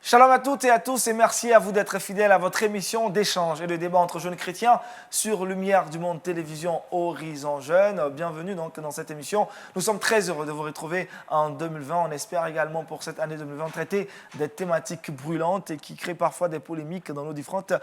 Shalom à toutes et à tous et merci à vous d'être fidèles à votre émission d'échange et de débat entre jeunes chrétiens sur Lumière du Monde Télévision Horizon Jeune. Bienvenue donc dans cette émission. Nous sommes très heureux de vous retrouver en 2020. On espère également pour cette année 2020 traiter des thématiques brûlantes et qui créent parfois des polémiques dans nos différentes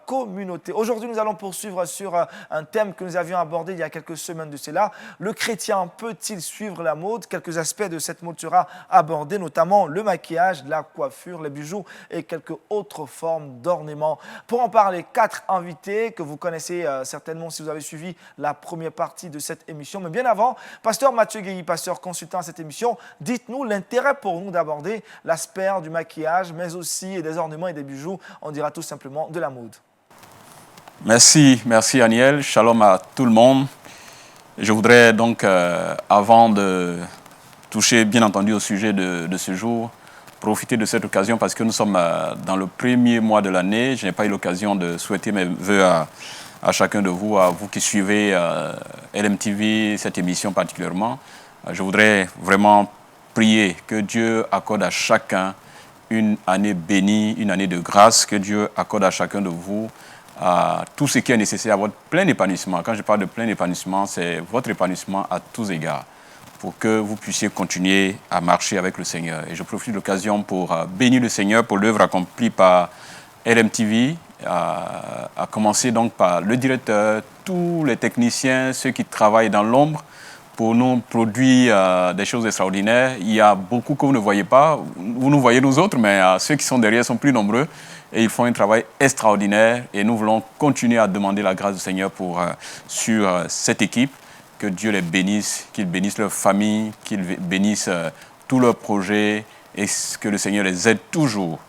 communautés. Aujourd'hui, nous allons poursuivre sur un thème que nous avions abordé il y a quelques semaines de cela. Le chrétien peut-il suivre la mode? Quelques aspects de cette mode sera abordé, notamment le maquillage, la coiffure, les bijoux et quelques autres formes d'ornements. Pour en parler, 4 invités que vous connaissez certainement si vous avez suivi la première partie de cette émission. Mais bien avant, Pasteur Mathieu Guéhi, pasteur consultant à cette émission, dites-nous l'intérêt pour nous d'aborder l'aspect du maquillage, mais aussi des ornements et des bijoux, on dira tout simplement de la mode. Merci Aniel, shalom à tout le monde. Je voudrais donc, avant de toucher bien entendu au sujet de ce jour, profiter de cette occasion parce que nous sommes dans le premier mois de l'année. Je n'ai pas eu l'occasion de souhaiter mes voeux à chacun de vous, à vous qui suivez LMTV, cette émission particulièrement. Je voudrais vraiment prier que Dieu accorde à chacun une année bénie, une année de grâce, que Dieu accorde à chacun de vous tout ce qui est nécessaire à votre plein épanouissement. Quand je parle de plein épanouissement, c'est votre épanouissement à tous égards, pour que vous puissiez continuer à marcher avec le Seigneur. Et je profite de l'occasion pour bénir le Seigneur pour l'œuvre accomplie par LMTV, à commencer donc par le directeur, tous les techniciens, ceux qui travaillent dans l'ombre pour nous produire des choses extraordinaires. Il y a beaucoup que vous ne voyez pas, vous nous voyez nous autres, mais ceux qui sont derrière sont plus nombreux et ils font un travail extraordinaire et nous voulons continuer à demander la grâce du Seigneur sur cette équipe. Que Dieu les bénisse, qu'il bénisse leur famille, qu'il bénisse tous leurs projets et que le Seigneur les aide toujours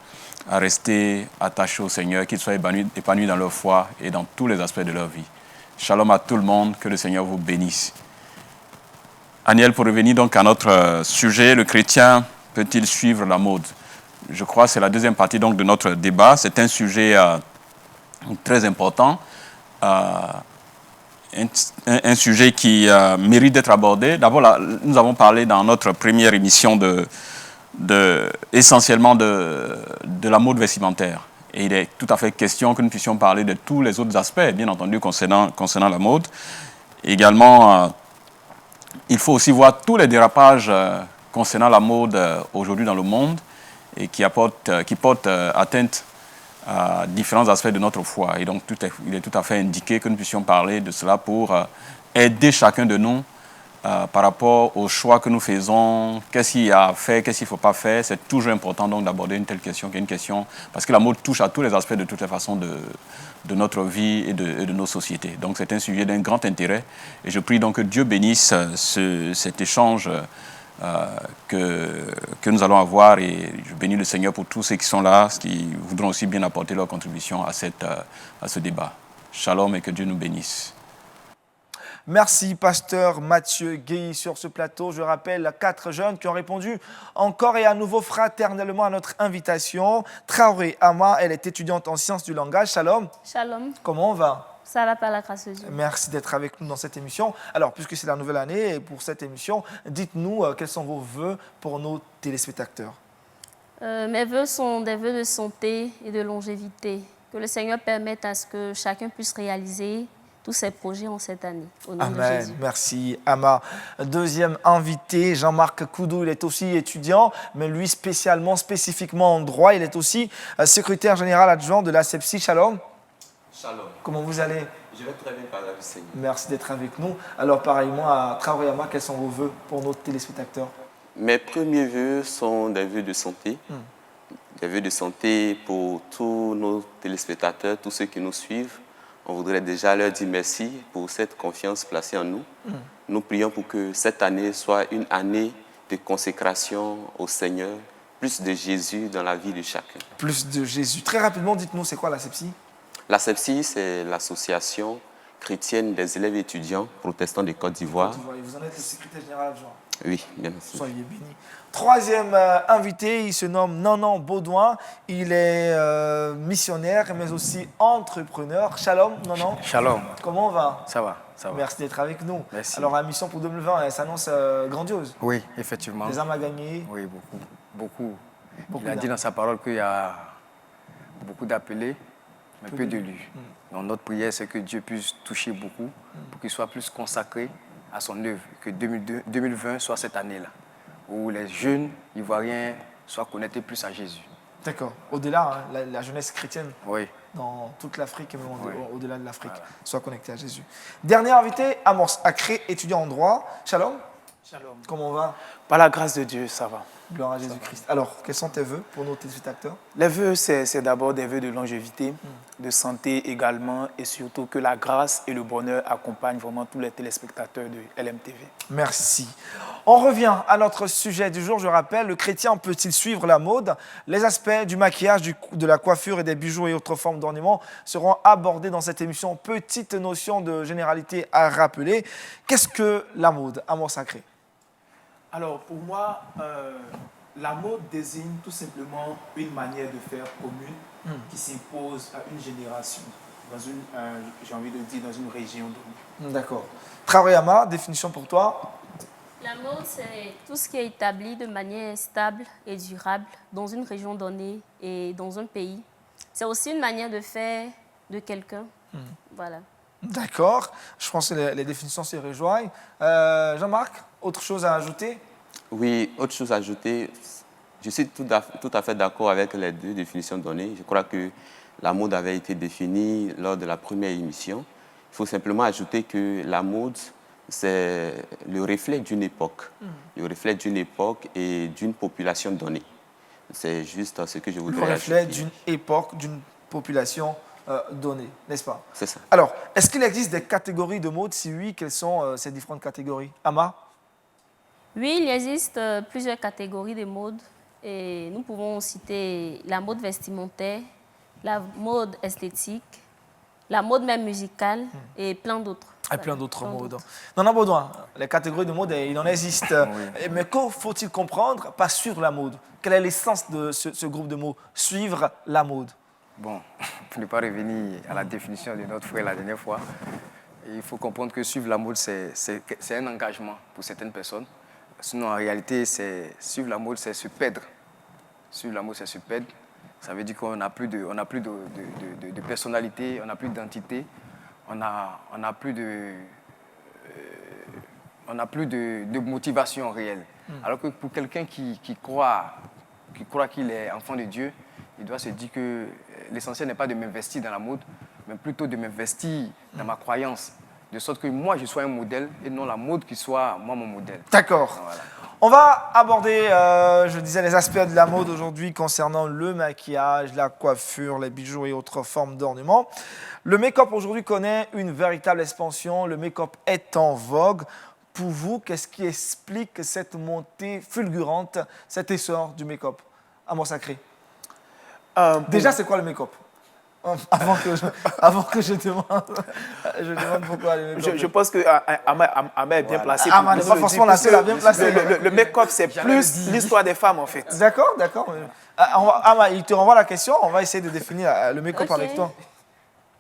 à rester attachés au Seigneur, qu'ils soient épanouis dans leur foi et dans tous les aspects de leur vie. Shalom à tout le monde, que le Seigneur vous bénisse. Aniel, pour revenir donc à notre sujet, le chrétien peut-il suivre la mode? Je crois que c'est la deuxième partie donc de notre débat. C'est un sujet très important. Un sujet qui mérite d'être abordé. D'abord, nous avons parlé dans notre première émission essentiellement de la mode vestimentaire. Et il est tout à fait question que nous puissions parler de tous les autres aspects, bien entendu, concernant la mode. Également, il faut aussi voir tous les dérapages concernant la mode aujourd'hui dans le monde et qui portent atteinte à différents aspects de notre foi. Et donc, il est tout à fait indiqué que nous puissions parler de cela pour aider chacun de nous par rapport aux choix que nous faisons, qu'est-ce qu'il y a à faire, qu'est-ce qu'il ne faut pas faire. C'est toujours important donc d'aborder une telle question, qui est une question, parce que la mode touche à tous les aspects de toutes les façons de notre vie et de nos sociétés. Donc, c'est un sujet d'un grand intérêt. Et je prie donc que Dieu bénisse cet échange que nous allons avoir, et je bénis le Seigneur pour tous ceux qui sont là, qui voudront aussi bien apporter leur contribution à ce débat. Shalom et que Dieu nous bénisse. Merci, pasteur Mathieu Guéhi sur ce plateau. Je rappelle 4 jeunes qui ont répondu encore et à nouveau fraternellement à notre invitation. Traoré Ama, elle est étudiante en sciences du langage. Shalom. Shalom. Comment on va? Ça va par la grâce de Dieu. Merci d'être avec nous dans cette émission. Alors, puisque c'est la nouvelle année, et pour cette émission, dites-nous quels sont vos vœux pour nos téléspectateurs. Mes vœux sont des vœux de santé et de longévité. Que le Seigneur permette à ce que chacun puisse réaliser tous ses projets en cette année. Au nom de Jésus. Merci, Ama. Deuxième invité, Jean-Marc Koudou, il est aussi étudiant, mais lui spécifiquement en droit. Il est aussi secrétaire général adjoint de la CEPSI. Shalom. Shalom. Comment vous allez? Je vais très bien par la Seigneur. Merci d'être avec nous. Alors, pareillement, à Traoré Ama, quels sont vos vœux pour nos téléspectateurs? Mes premiers vœux sont des vœux de santé. Des vœux de santé pour tous nos téléspectateurs, tous ceux qui nous suivent. On voudrait déjà leur dire merci pour cette confiance placée en nous. Nous prions pour que cette année soit une année de consécration au Seigneur, plus de Jésus dans la vie de chacun. Plus de Jésus. Très rapidement, dites-nous, c'est quoi la CEPSI? La CEPSI, c'est l'association chrétienne des élèves étudiants protestants de Côte d'Ivoire. Vous en êtes le secrétaire général adjoint. Oui, bien sûr. Soyez bénis. Troisième invité, il se nomme Nanan Baudouin. Il est missionnaire, mais aussi entrepreneur. Shalom, Nanan. Shalom. Comment on va? Ça va, ça va. Merci d'être avec nous. Merci. Alors, la mission pour 2020, elle s'annonce grandiose. Oui, effectivement. Des âmes à gagner. Oui, beaucoup. Il a dit dans sa parole qu'il y a beaucoup d'appelés, mais peu d'élus. Donc notre prière, c'est que Dieu puisse toucher beaucoup pour qu'il soit plus consacré à son œuvre, que 2020 soit cette année-là, où les jeunes ivoiriens soient connectés plus à Jésus. D'accord. Au-delà, hein, la jeunesse chrétienne Oui. dans toute l'Afrique et même au-delà de l'Afrique soit connectée à Jésus. Dernier invité, Amos Acré, étudiant en droit. Shalom. Shalom. Comment on va? Par la grâce de Dieu, ça va. Gloire à Jésus-Christ. Alors, quels sont tes vœux pour nos téléspectateurs? Les vœux, c'est d'abord des vœux de longévité, de santé également, et surtout que la grâce et le bonheur accompagnent vraiment tous les téléspectateurs de LMTV. Merci. On revient à notre sujet du jour. Je rappelle, le chrétien peut-il suivre la mode? Les aspects du maquillage, de la coiffure et des bijoux et autres formes d'ornements seront abordés dans cette émission. Petite notion de généralité à rappeler. Qu'est-ce que la mode, Amour sacré? Alors, pour moi, la mode désigne tout simplement une manière de faire commune qui s'impose à une génération, dans une, j'ai envie de dire, dans une région donnée. D'accord. Traoré-Ama, définition pour toi? La mode, c'est tout ce qui est établi de manière stable et durable dans une région donnée et dans un pays. C'est aussi une manière de faire de quelqu'un. Voilà. D'accord. Je pense que les définitions s'y rejoignent. Jean-Marc, autre chose à ajouter? Oui, autre chose à ajouter. Je suis tout à fait d'accord avec les deux définitions données. Je crois que la mode avait été définie lors de la première émission. Il faut simplement ajouter que la mode, c'est le reflet d'une époque. Le reflet d'une époque et d'une population donnée. C'est juste ce que je voudrais ajouter. Le reflet d'une époque, d'une population donnée, n'est-ce pas? C'est ça. Alors, est-ce qu'il existe des catégories de mode? Si oui, quelles sont ces différentes catégories? Ama? Oui, il existe plusieurs catégories de mode. Et nous pouvons citer la mode vestimentaire, la mode esthétique, la mode même musicale et plein d'autres. Et plein d'autres modes. Non, non, besoin. Les catégories de mode, il en existe. Mais que faut-il comprendre? Pas suivre la mode. Quelle est l'essence de ce groupe de mots? Suivre la mode. Bon, pour ne pas revenir à la définition de notre frère la dernière fois, il faut comprendre que suivre la mode, c'est un engagement pour certaines personnes. Sinon, en réalité, suivre la mode, c'est se perdre. Suivre la mode, c'est se perdre. Ça veut dire qu'on n'a plus de personnalité, on n'a plus d'identité, on n'a plus de motivation réelle. Alors que pour quelqu'un qui croit qu'il est enfant de Dieu, il doit se dire que l'essentiel n'est pas de m'investir dans la mode, mais plutôt de m'investir dans ma croyance. De sorte que moi, je sois un modèle et non la mode qui soit moi mon modèle. D'accord. Voilà. On va aborder, je disais, les aspects de la mode aujourd'hui concernant le maquillage, la coiffure, les bijoux et autres formes d'ornement. Le make-up aujourd'hui connaît une véritable expansion. Le make-up est en vogue. Pour vous, qu'est-ce qui explique cette montée fulgurante, cet essor du make-up? Amour sacré. Déjà, c'est quoi le make-up? Avant que je demande pourquoi le make-up. Je pense que Ama est bien placé. Ama n'est pas forcément la seule à bien placer. Le make-up, c'est plus l'histoire des femmes, en fait. D'accord, d'accord. Ama, il te renvoie la question. On va essayer de définir le make-up avec toi.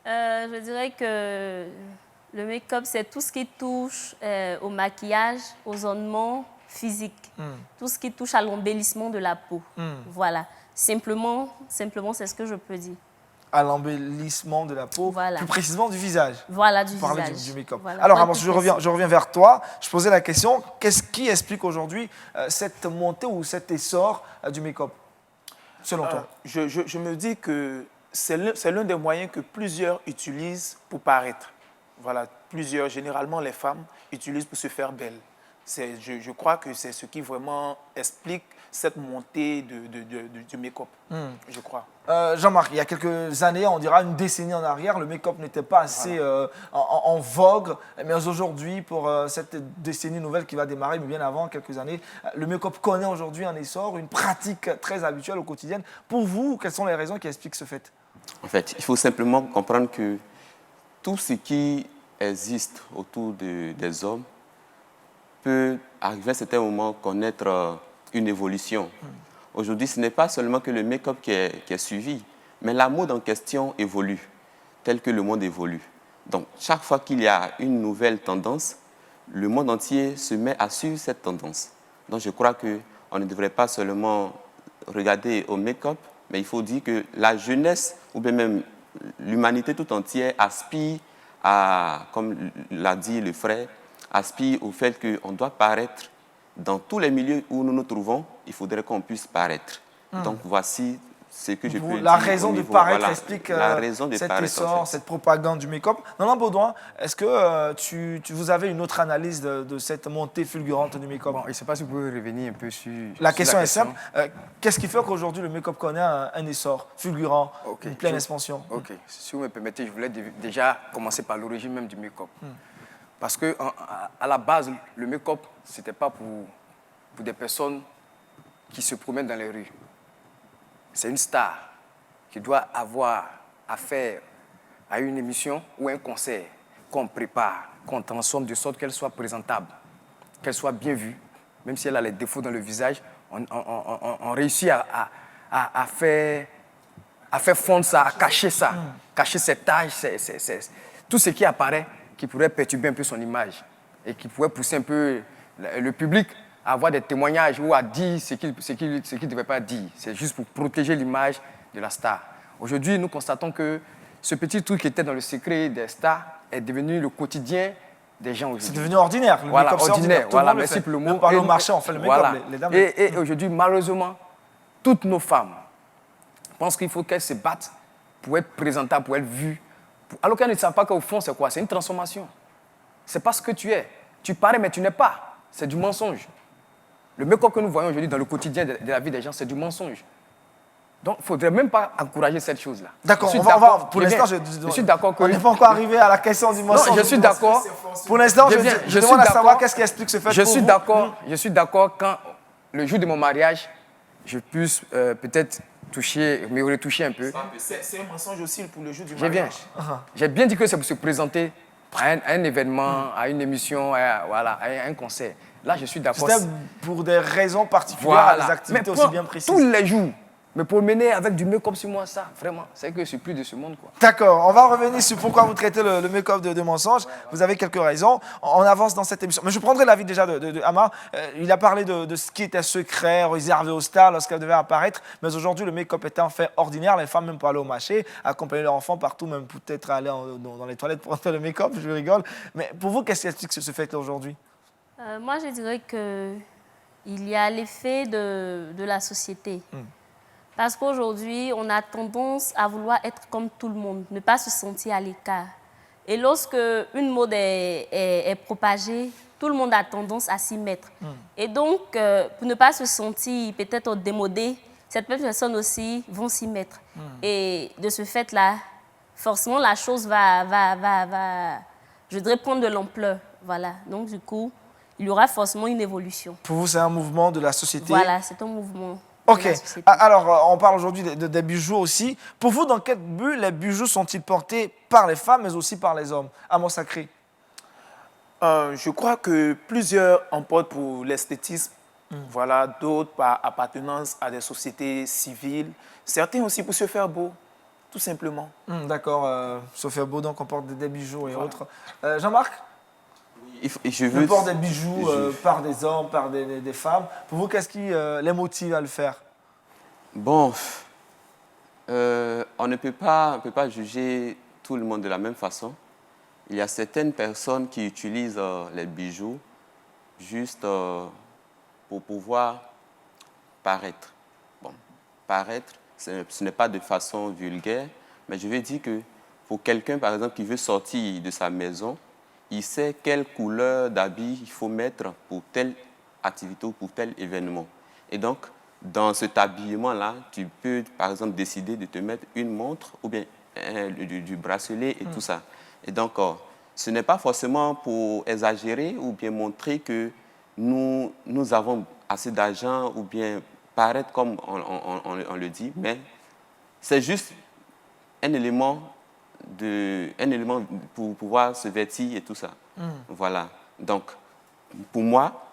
Je dirais que le make-up, c'est tout ce qui touche au maquillage, aux ornements physiques, tout ce qui touche à l'embellissement de la peau. Voilà. Simplement, c'est ce que je peux dire. À l'embellissement de la peau, voilà. Plus précisément du visage. Voilà, du Parler visage. du make-up. Voilà. Alors, Amos, je reviens vers toi. Je posais la question, qu'est-ce qui explique aujourd'hui cette montée ou cet essor du make-up, selon toi? Je me dis que c'est l'un des moyens que plusieurs utilisent pour paraître. Voilà, plusieurs, généralement les femmes, utilisent pour se faire belles. Je crois que c'est ce qui vraiment explique cette montée du make-up, je crois. Jean-Marc, il y a quelques années, on dira une décennie en arrière, le make-up n'était pas assez en vogue. Mais aujourd'hui, pour cette décennie nouvelle qui va démarrer, mais bien avant, quelques années, le make-up connaît aujourd'hui un essor, une pratique très habituelle au quotidien. Pour vous, quelles sont les raisons qui expliquent ce fait? En fait, il faut simplement comprendre que tout ce qui existe autour des hommes peut arriver à un certain moment connaître une évolution. Aujourd'hui, ce n'est pas seulement que le make-up qui est suivi, mais la mode en question évolue, tel que le monde évolue. Donc, chaque fois qu'il y a une nouvelle tendance, le monde entier se met à suivre cette tendance. Donc, je crois qu'on ne devrait pas seulement regarder au make-up, mais il faut dire que la jeunesse, ou bien même l'humanité tout entière, aspire à, comme l'a dit le frère, aspire au fait qu'on doit paraître dans tous les milieux où nous nous trouvons, il faudrait qu'on puisse paraître. Donc voici ce que je peux dire. La raison au de niveau, paraître voilà, explique la raison de cet paraître, essor, en fait. cette propagande du make-up. Non, Baudouin, est-ce que vous avez une autre analyse de cette montée fulgurante du make-up? Bon, je ne sais pas si vous pouvez revenir un peu sur La sur question est simple. Qu'est-ce qui fait qu'aujourd'hui le make-up connaît un essor fulgurant, Ok, une pleine expansion? Ok, si vous me permettez, je voulais déjà commencer par l'origine même du make-up. Parce que à la base, le make-up, ce n'était pas pour des personnes qui se promènent dans les rues. C'est une star qui doit avoir affaire à une émission ou un concert qu'on prépare, qu'on transforme de sorte qu'elle soit présentable, qu'elle soit bien vue, même si elle a les défauts dans le visage, on réussit à faire fondre ça, à cacher ça, cacher ses taches, tout ce qui apparaît, qui pourrait perturber un peu son image et qui pourrait pousser un peu le public à avoir des témoignages ou à dire ce qu'il ne devait pas dire. C'est juste pour protéger l'image de la star. Aujourd'hui, nous constatons que ce petit truc qui était dans le secret des stars est devenu le quotidien des gens aujourd'hui. C'est devenu ordinaire. Le Voilà, make-up, c'est ordinaire. Tout le Voilà, monde le merci fait. pour le mot. Même par le Et marché, on fait le make-up, voilà. les dames. Et aujourd'hui, malheureusement, toutes nos femmes pensent qu'il faut qu'elles se battent pour être présentables, pour être vues. Alors qu'elles ne savent pas qu'au fond, c'est quoi? C'est une transformation. C'est pas ce que tu es. Tu parais, mais tu n'es pas. C'est du mensonge. Le make-up que nous voyons aujourd'hui dans le quotidien de la vie des gens, c'est du mensonge. Donc, il ne faudrait même pas encourager cette chose-là. D'accord, Je suis on va d'accord. pour l'instant, je suis d'accord que... On n'est pas encore arrivé à la question du mensonge. Non, je suis d'accord. Pour l'instant, je suis demande à savoir d'accord. qu'est-ce qui explique ce fait Je pour suis vous. d'accord. Je suis d'accord quand, le jour de mon mariage, je puisse peut-être me retoucher un peu. C'est un mensonge aussi pour le jour du Je viens. mariage. J'ai bien dit que c'est pour se présenter à un événement, à une émission, à un concert. Là, je suis d'accord. C'était pour des raisons particulières, des activités Mais aussi bien précises. tous les jours, me promener avec du make-up sur moi, ça, vraiment, c'est que je suis plus de ce monde, quoi. D'accord, on va revenir sur pourquoi vous traitez le make-up de mensonge. Vous avez quelques raisons. On avance dans cette émission. Mais je prendrai l'avis déjà de Amar. Il a parlé de ce qui était secret, réservé aux stars lorsqu'elles devaient apparaître. Mais aujourd'hui, le make-up est un fait ordinaire. Les femmes, même pour aller au marché, accompagner leurs enfants partout, même peut-être aller dans les toilettes pour faire le make-up, je rigole. Mais pour vous, qu'est-ce qui explique ce fait-là aujourd'hui? Moi, je dirais qu'il y a l'effet de la société. Parce qu'aujourd'hui, on a tendance à vouloir être comme tout le monde, ne pas se sentir à l'écart. Et lorsque une mode est propagée, tout le monde a tendance à s'y mettre. Et donc, pour ne pas se sentir peut-être démodé, certaines personnes aussi vont s'y mettre. Et de ce fait-là, forcément, la chose va, je dirais, prendre de l'ampleur. Voilà. Donc, du coup, il y aura forcément une évolution. Pour vous, c'est un mouvement de la société? Voilà, c'est un mouvement. Ok, alors on parle aujourd'hui des bijoux aussi. Pour vous, dans quel but les bijoux sont-ils portés par les femmes, mais aussi par les hommes? À mon sacré. Je crois que plusieurs en portent pour l'esthétisme, voilà, d'autres par appartenance à des sociétés civiles, certains aussi pour se faire beau, tout simplement. D'accord, Sophia Beau, donc on porte des bijoux et autres. Jean-Marc? Je On porte des bijoux par des hommes, par des femmes. Pour vous, qu'est-ce qui les motive à le faire? Bon, on ne peut pas juger tout le monde de la même façon. Il y a certaines personnes qui utilisent les bijoux juste pour pouvoir paraître. Bon, paraître, ce n'est pas de façon vulgaire, mais je veux dire que pour quelqu'un, par exemple, qui veut sortir de sa maison, il sait quelle couleur d'habit il faut mettre pour telle activité ou pour tel événement. Et donc, dans cet habillement-là, tu peux, par exemple, décider de te mettre une montre ou bien du bracelet et tout ça. Et donc, ce n'est pas forcément pour exagérer ou bien montrer que nous avons assez d'argent ou bien paraître comme on le dit, mais c'est juste un élément pour pouvoir se vêtir et tout ça. Voilà. Donc, pour moi,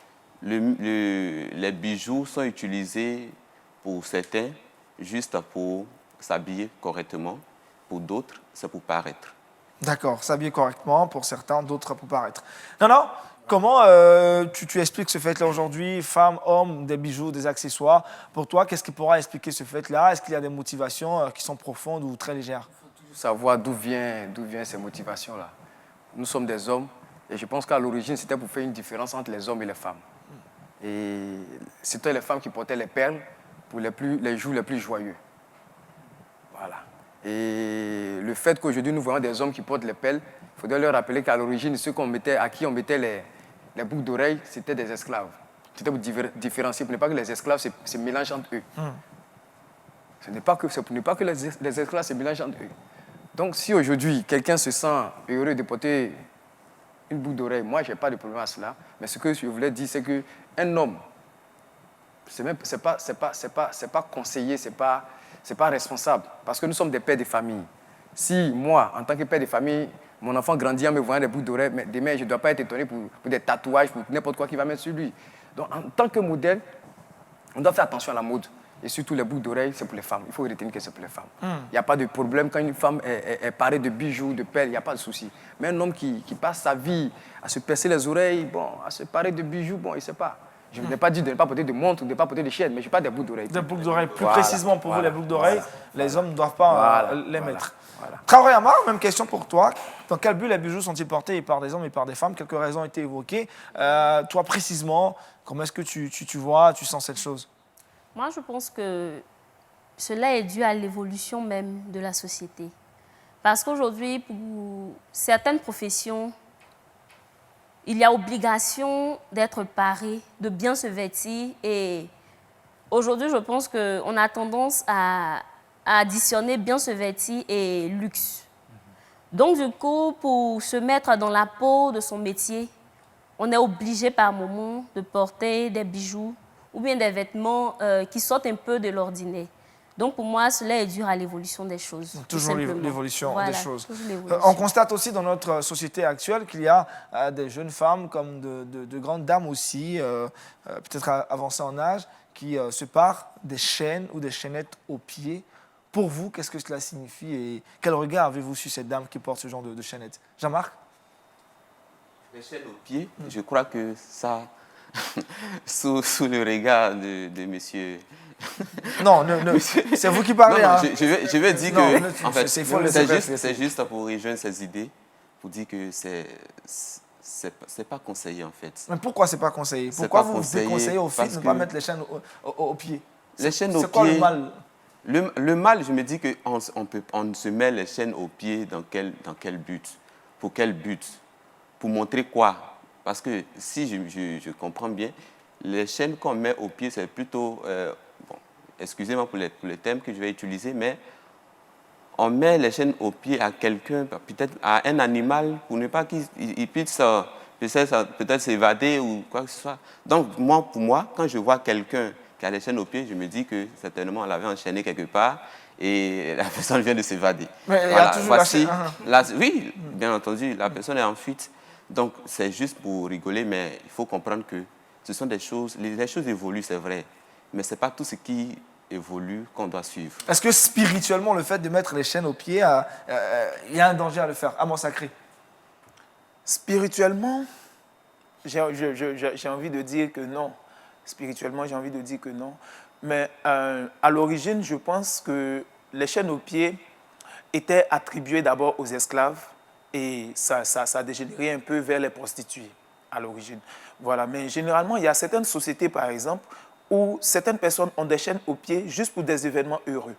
les bijoux sont utilisés pour certains juste pour s'habiller correctement. Pour d'autres, c'est pour paraître. D'accord, s'habiller correctement pour certains, d'autres pour paraître. Non, Comment tu expliques ce fait-là aujourd'hui, femmes, hommes, des bijoux, des accessoires? Pour toi, qu'est-ce qui pourra expliquer ce fait-là? Est-ce qu'il y a des motivations qui sont profondes ou très légères? Savoir d'où viennent ces motivations-là. Nous sommes des hommes et je pense qu'à l'origine, c'était pour faire une différence entre les hommes et les femmes. Et c'était les femmes qui portaient les perles pour les jours les plus joyeux. Voilà. Et le fait qu'aujourd'hui, nous voyons des hommes qui portent les perles, il faudrait leur rappeler qu'à l'origine, à qui on mettait les boucles d'oreilles, c'était des esclaves. C'était pour différencier, pour ne pas que les esclaves se mélangent entre eux. Ce n'est pas que les esclaves se mélangent entre eux. Donc, si aujourd'hui, quelqu'un se sent heureux de porter une boucle d'oreille, moi, je n'ai pas de problème à cela. Mais ce que je voulais dire, c'est qu'un homme, ce n'est pas conseillé, ce n'est pas responsable. Parce que nous sommes des pères de famille. Si moi, en tant que père de famille, mon enfant grandit en me voyant des boucles d'oreilles, mais demain, je ne dois pas être étonné pour des tatouages, pour n'importe quoi qu'il va mettre sur lui. Donc, en tant que modèle, on doit faire attention à la mode. Et surtout, les boucles d'oreilles, c'est pour les femmes. Il faut retenir que c'est pour les femmes. Il n'y a pas de problème quand une femme est parée de bijoux, de perles, il n'y a pas de souci. Mais un homme qui passe sa vie à se percer les oreilles, à se parer de bijoux, il ne sait pas. Je ne vais pas dire de ne pas porter de montre, de ne pas porter de chaîne, mais je ne pas des boucles d'oreilles. Des boucles d'oreilles. Plus précisément pour vous, les boucles d'oreilles, les hommes ne doivent pas les mettre. Voilà. Traoré Amar, même question pour toi. Dans quel but les bijoux sont-ils portés par des hommes et par des femmes? Quelques raisons ont été évoquées. Toi, précisément, comment est-ce que tu vois, tu sens cette chose? Moi, je pense que cela est dû à l'évolution même de la société. Parce qu'aujourd'hui, pour certaines professions, il y a obligation d'être paré, de bien se vêtir. Et aujourd'hui, je pense qu'on a tendance à additionner bien se vêtir et luxe. Donc, du coup, pour se mettre dans la peau de son métier, on est obligé par moment de porter des bijoux ou bien des vêtements qui sortent un peu de l'ordinaire. Donc, pour moi, cela est dû à l'évolution des choses. Toujours l'évolution des choses. L'évolution. On constate aussi dans notre société actuelle qu'il y a des jeunes femmes comme de grandes dames aussi, peut-être avancées en âge, qui se parent des chaînes ou des chaînettes aux pieds. Pour vous, qu'est-ce que cela signifie et quel regard avez-vous sur cette dame qui porte ce genre de chaînettes? Jean-Marc? Les chaînes aux pieds, je crois que ça, sous le regard de monsieur... Non, c'est vous qui parlez. Non, hein. je vais dire Non, que, en fait, c'est c'est juste pour rejoindre ces idées, pour dire que c'est pas conseillé, en fait. Mais pourquoi c'est pas conseillé? Pourquoi vous déconseillez aux filles de ne pas mettre les chaînes aux pieds? Les chaînes aux pieds... C'est quoi le mal? Le mal, je me dis qu'on se met les chaînes aux pieds dans quel but? Pour quel but? Pour montrer quoi? Parce que si je comprends bien, les chaînes qu'on met aux pieds, c'est plutôt... excusez-moi pour les termes que je vais utiliser, mais on met les chaînes aux pieds à quelqu'un, peut-être à un animal, pour ne pas qu'il puisse peut-être s'évader ou quoi que ce soit. Donc, pour moi, quand je vois quelqu'un qui a les chaînes aux pieds, je me dis que certainement on l'avait enchaîné quelque part et la personne vient de s'évader. Mais il y a toujours oui, bien entendu, la personne est en fuite. Donc, c'est juste pour rigoler, mais il faut comprendre que ce sont des choses, les choses évoluent, c'est vrai, mais ce n'est pas tout ce qui évolue qu'on doit suivre. Est-ce que spirituellement, le fait de mettre les chaînes aux pieds, il y a un danger à le faire, à mon sacré? Spirituellement, j'ai envie de dire que non. Spirituellement, j'ai envie de dire que non. Mais à l'origine, je pense que les chaînes aux pieds étaient attribuées d'abord aux esclaves et ça a dégénéré un peu vers les prostituées à l'origine. Voilà. Mais généralement, il y a certaines sociétés, par exemple, où certaines personnes ont des chaînes aux pieds juste pour des événements heureux.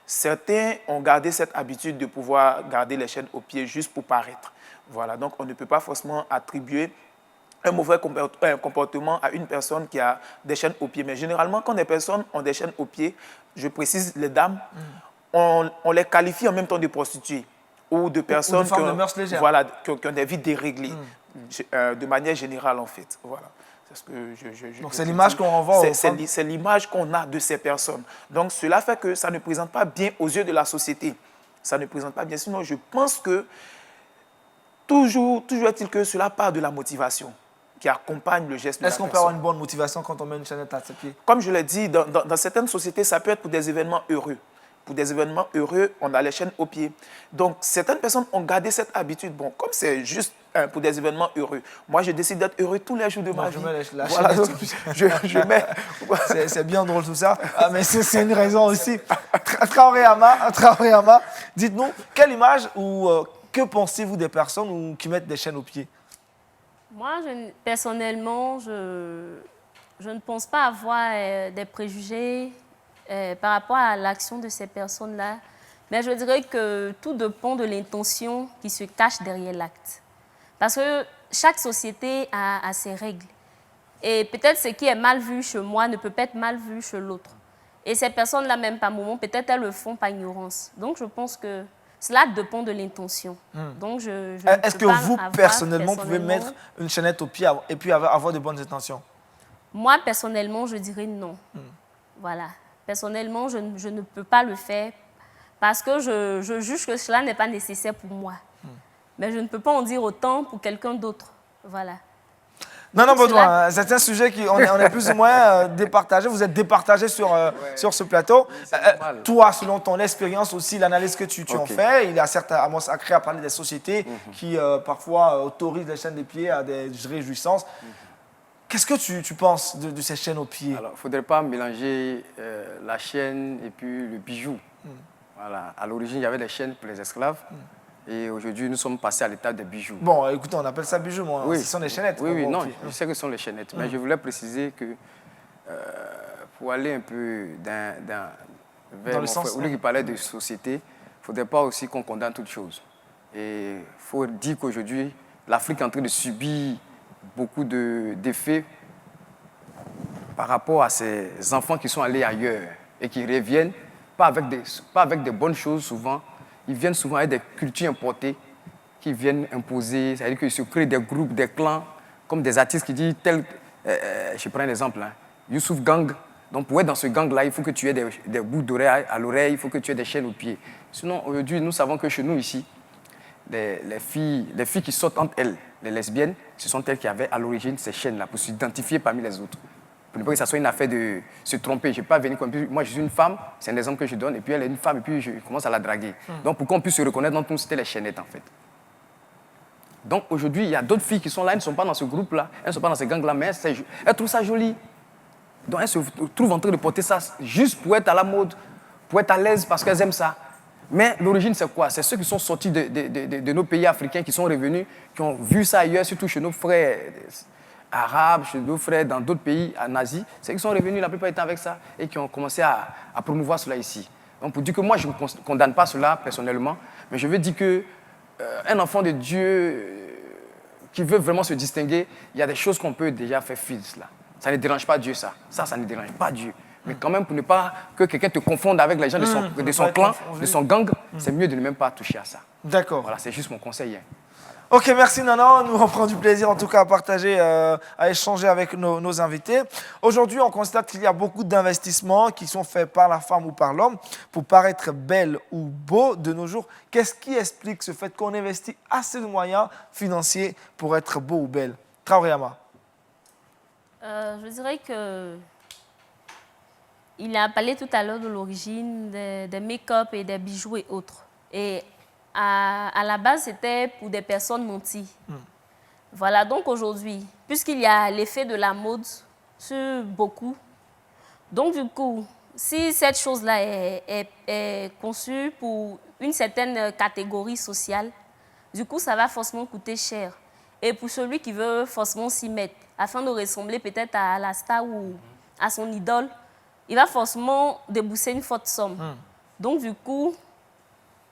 Certains ont gardé cette habitude de pouvoir garder les chaînes aux pieds juste pour paraître. Voilà. Donc, on ne peut pas forcément attribuer un mauvais comportement à une personne qui a des chaînes aux pieds. Mais généralement, quand des personnes ont des chaînes aux pieds, je précise les dames, on les qualifie en même temps de prostituées ou de personnes qui ont des vies déréglées, de manière générale en fait. Voilà. C'est ce que Donc c'est l'image qu'on renvoie aux femmes. C'est l'image qu'on a de ces personnes. Donc cela fait que ça ne présente pas bien aux yeux de la société. Ça ne présente pas bien. Sinon, je pense que toujours est-il que cela part de la motivation qui accompagne le geste de la personne. Est-ce qu'on peut avoir une bonne motivation quand on met une chaînette à ses pieds? Comme je l'ai dit, dans certaines sociétés, ça peut être pour des événements heureux. pour des événements heureux, on a les chaînes aux pieds. Donc, certaines personnes ont gardé cette habitude. Bon, comme c'est juste pour des événements heureux, moi, je décide d'être heureux tous les jours de ma vie. Je mets la Voilà, chaîne. donc, je mets... C'est bien drôle tout ça. Ah, mais c'est une raison aussi. Traoré Ama, dites-nous, quelle image ou que pensez-vous des personnes qui mettent des chaînes aux pieds? Moi, personnellement, je ne pense pas avoir des préjugés par rapport à l'action de ces personnes-là. Mais je dirais que tout dépend de l'intention qui se cache derrière l'acte. Parce que chaque société a ses règles. Et peut-être ce qui est mal vu chez moi ne peut pas être mal vu chez l'autre. Et ces personnes-là, même par moment, peut-être elles le font par ignorance. Donc, je pense que cela dépend de l'intention. Donc, est-ce que vous, personnellement, pouvez mettre une chaînette au pied et puis avoir de bonnes intentions? Moi, personnellement, je dirais non. Voilà. Personnellement, je ne peux pas le faire parce que je juge que cela n'est pas nécessaire pour moi. Mais je ne peux pas en dire autant pour quelqu'un d'autre. Voilà. Non, Baudouin, c'est un sujet on est plus ou moins départagé. Vous êtes départagé sur ce plateau. Toi, selon ton expérience aussi, l'analyse que tu en fais, il y a certes à Sacré à parler des sociétés qui parfois autorisent les chaînes des pieds à des réjouissances. Qu'est-ce que tu penses de ces chaînes aux pieds? Alors, il ne faudrait pas mélanger la chaîne et puis le bijou. Voilà. À l'origine, il y avait des chaînes pour les esclaves. Et aujourd'hui, nous sommes passés à l'étape des bijoux. Bon, écoutez, on appelle ça bijoux, moi. Oui. Ce sont des chaînettes. Oui, non, je sais que ce sont les chaînettes. Mais je voulais préciser que pour aller un peu vers le sens, frère, au lieu qu'il parlait de société, il ne faudrait pas aussi qu'on condamne toutes choses. Et il faut dire qu'aujourd'hui, l'Afrique est en train de subir beaucoup d'effets par rapport à ces enfants qui sont allés ailleurs et qui reviennent, pas avec des bonnes choses souvent. Ils viennent souvent avec des cultures importées qui viennent imposer, c'est-à-dire qu'ils se créent des groupes, des clans, comme des artistes qui disent je prends un exemple, Youssouf Gang. Donc pour être dans ce gang-là, il faut que tu aies des bouts d'oreilles à l'oreille, il faut que tu aies des chaînes aux pieds. Sinon, aujourd'hui, nous savons que chez nous ici, les filles qui sortent entre elles, les lesbiennes, ce sont elles qui avaient à l'origine ces chaînes-là pour s'identifier parmi les autres. Pour ne pas que ça soit une affaire de se tromper. Je ne vais pas venir comme moi, je suis une femme, c'est un exemple que je donne, et puis elle est une femme, et puis je commence à la draguer. Donc pour qu'on puisse se reconnaître dans tout, c'était les chaînettes en fait. Donc aujourd'hui, il y a d'autres filles qui sont là, elles ne sont pas dans ce groupe-là, elles ne sont pas dans ce gang-là, mais elles trouvent ça joli. Donc elles se trouvent en train de porter ça juste pour être à la mode, pour être à l'aise parce qu'elles aiment ça. Mais l'origine, c'est quoi? C'est ceux qui sont sortis de nos pays africains, qui sont revenus, qui ont vu ça ailleurs, surtout chez nos frères arabes, chez nos frères dans d'autres pays en Asie. C'est qu'ils sont revenus, la plupart étant avec ça, et qui ont commencé à promouvoir cela ici. Donc pour dire que moi, je ne condamne pas cela personnellement, mais je veux dire qu'un enfant de Dieu qui veut vraiment se distinguer, il y a des choses qu'on peut déjà faire fi de cela. Ça ne dérange pas Dieu, ça. Ça ne dérange pas Dieu. Mais quand même, pour ne pas que quelqu'un te confonde avec les gens de son clan, de son gang, c'est mieux de ne même pas toucher à ça. D'accord. Voilà, c'est juste mon conseil. Ok, merci Nanan. Nous, on prend du plaisir en tout cas à partager, à échanger avec nos invités. Aujourd'hui, on constate qu'il y a beaucoup d'investissements qui sont faits par la femme ou par l'homme pour paraître belle ou beau de nos jours. Qu'est-ce qui explique ce fait qu'on investit assez de moyens financiers pour être beau ou belle? Traoré Ama. Je dirais que il a parlé tout à l'heure de l'origine des make-up et des bijoux et autres. Et à la base, c'était pour des personnes nanties. Voilà, donc aujourd'hui, puisqu'il y a l'effet de la mode sur beaucoup, donc du coup, si cette chose-là est conçue pour une certaine catégorie sociale, du coup, ça va forcément coûter cher. Et pour celui qui veut forcément s'y mettre, afin de ressembler peut-être à la star ou à son idole, il va forcément débourser une forte somme. Donc du coup,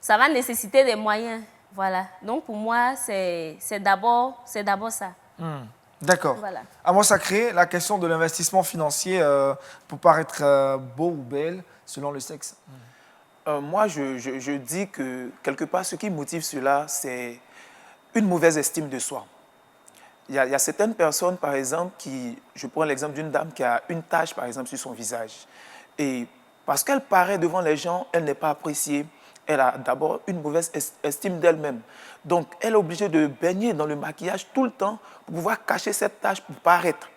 ça va nécessiter des moyens. Voilà. Donc pour moi, c'est d'abord ça. D'accord. Voilà. À moi sacré, la question de l'investissement financier pour paraître beau ou belle selon le sexe. Moi, je dis que quelque part, ce qui motive cela, c'est une mauvaise estime de soi. Il y a certaines personnes, par exemple, je prends l'exemple d'une dame qui a une tache, par exemple, sur son visage. Et parce qu'elle paraît devant les gens, elle n'est pas appréciée. Elle a d'abord une mauvaise estime d'elle-même. Donc, elle est obligée de baigner dans le maquillage tout le temps pour pouvoir cacher cette tache pour paraître.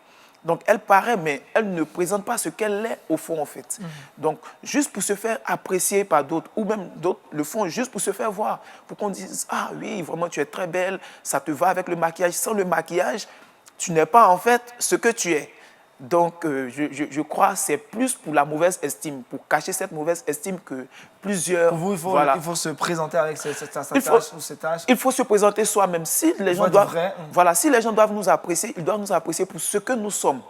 Donc, elle paraît, mais elle ne présente pas ce qu'elle est au fond, en fait. Donc, juste pour se faire apprécier par d'autres, ou même d'autres le font juste pour se faire voir, pour qu'on dise, ah oui, vraiment, tu es très belle, ça te va avec le maquillage. Sans le maquillage, tu n'es pas, en fait, ce que tu es. Donc, je crois que c'est plus pour la mauvaise estime, pour cacher cette mauvaise estime que plusieurs... Pour vous, voilà. il faut se présenter avec sa tâche ou ses tâches. Il faut se présenter soi-même. Si les gens être doivent, vrai. voilà, si les gens doivent nous apprécier, ils doivent nous apprécier pour ce que nous sommes,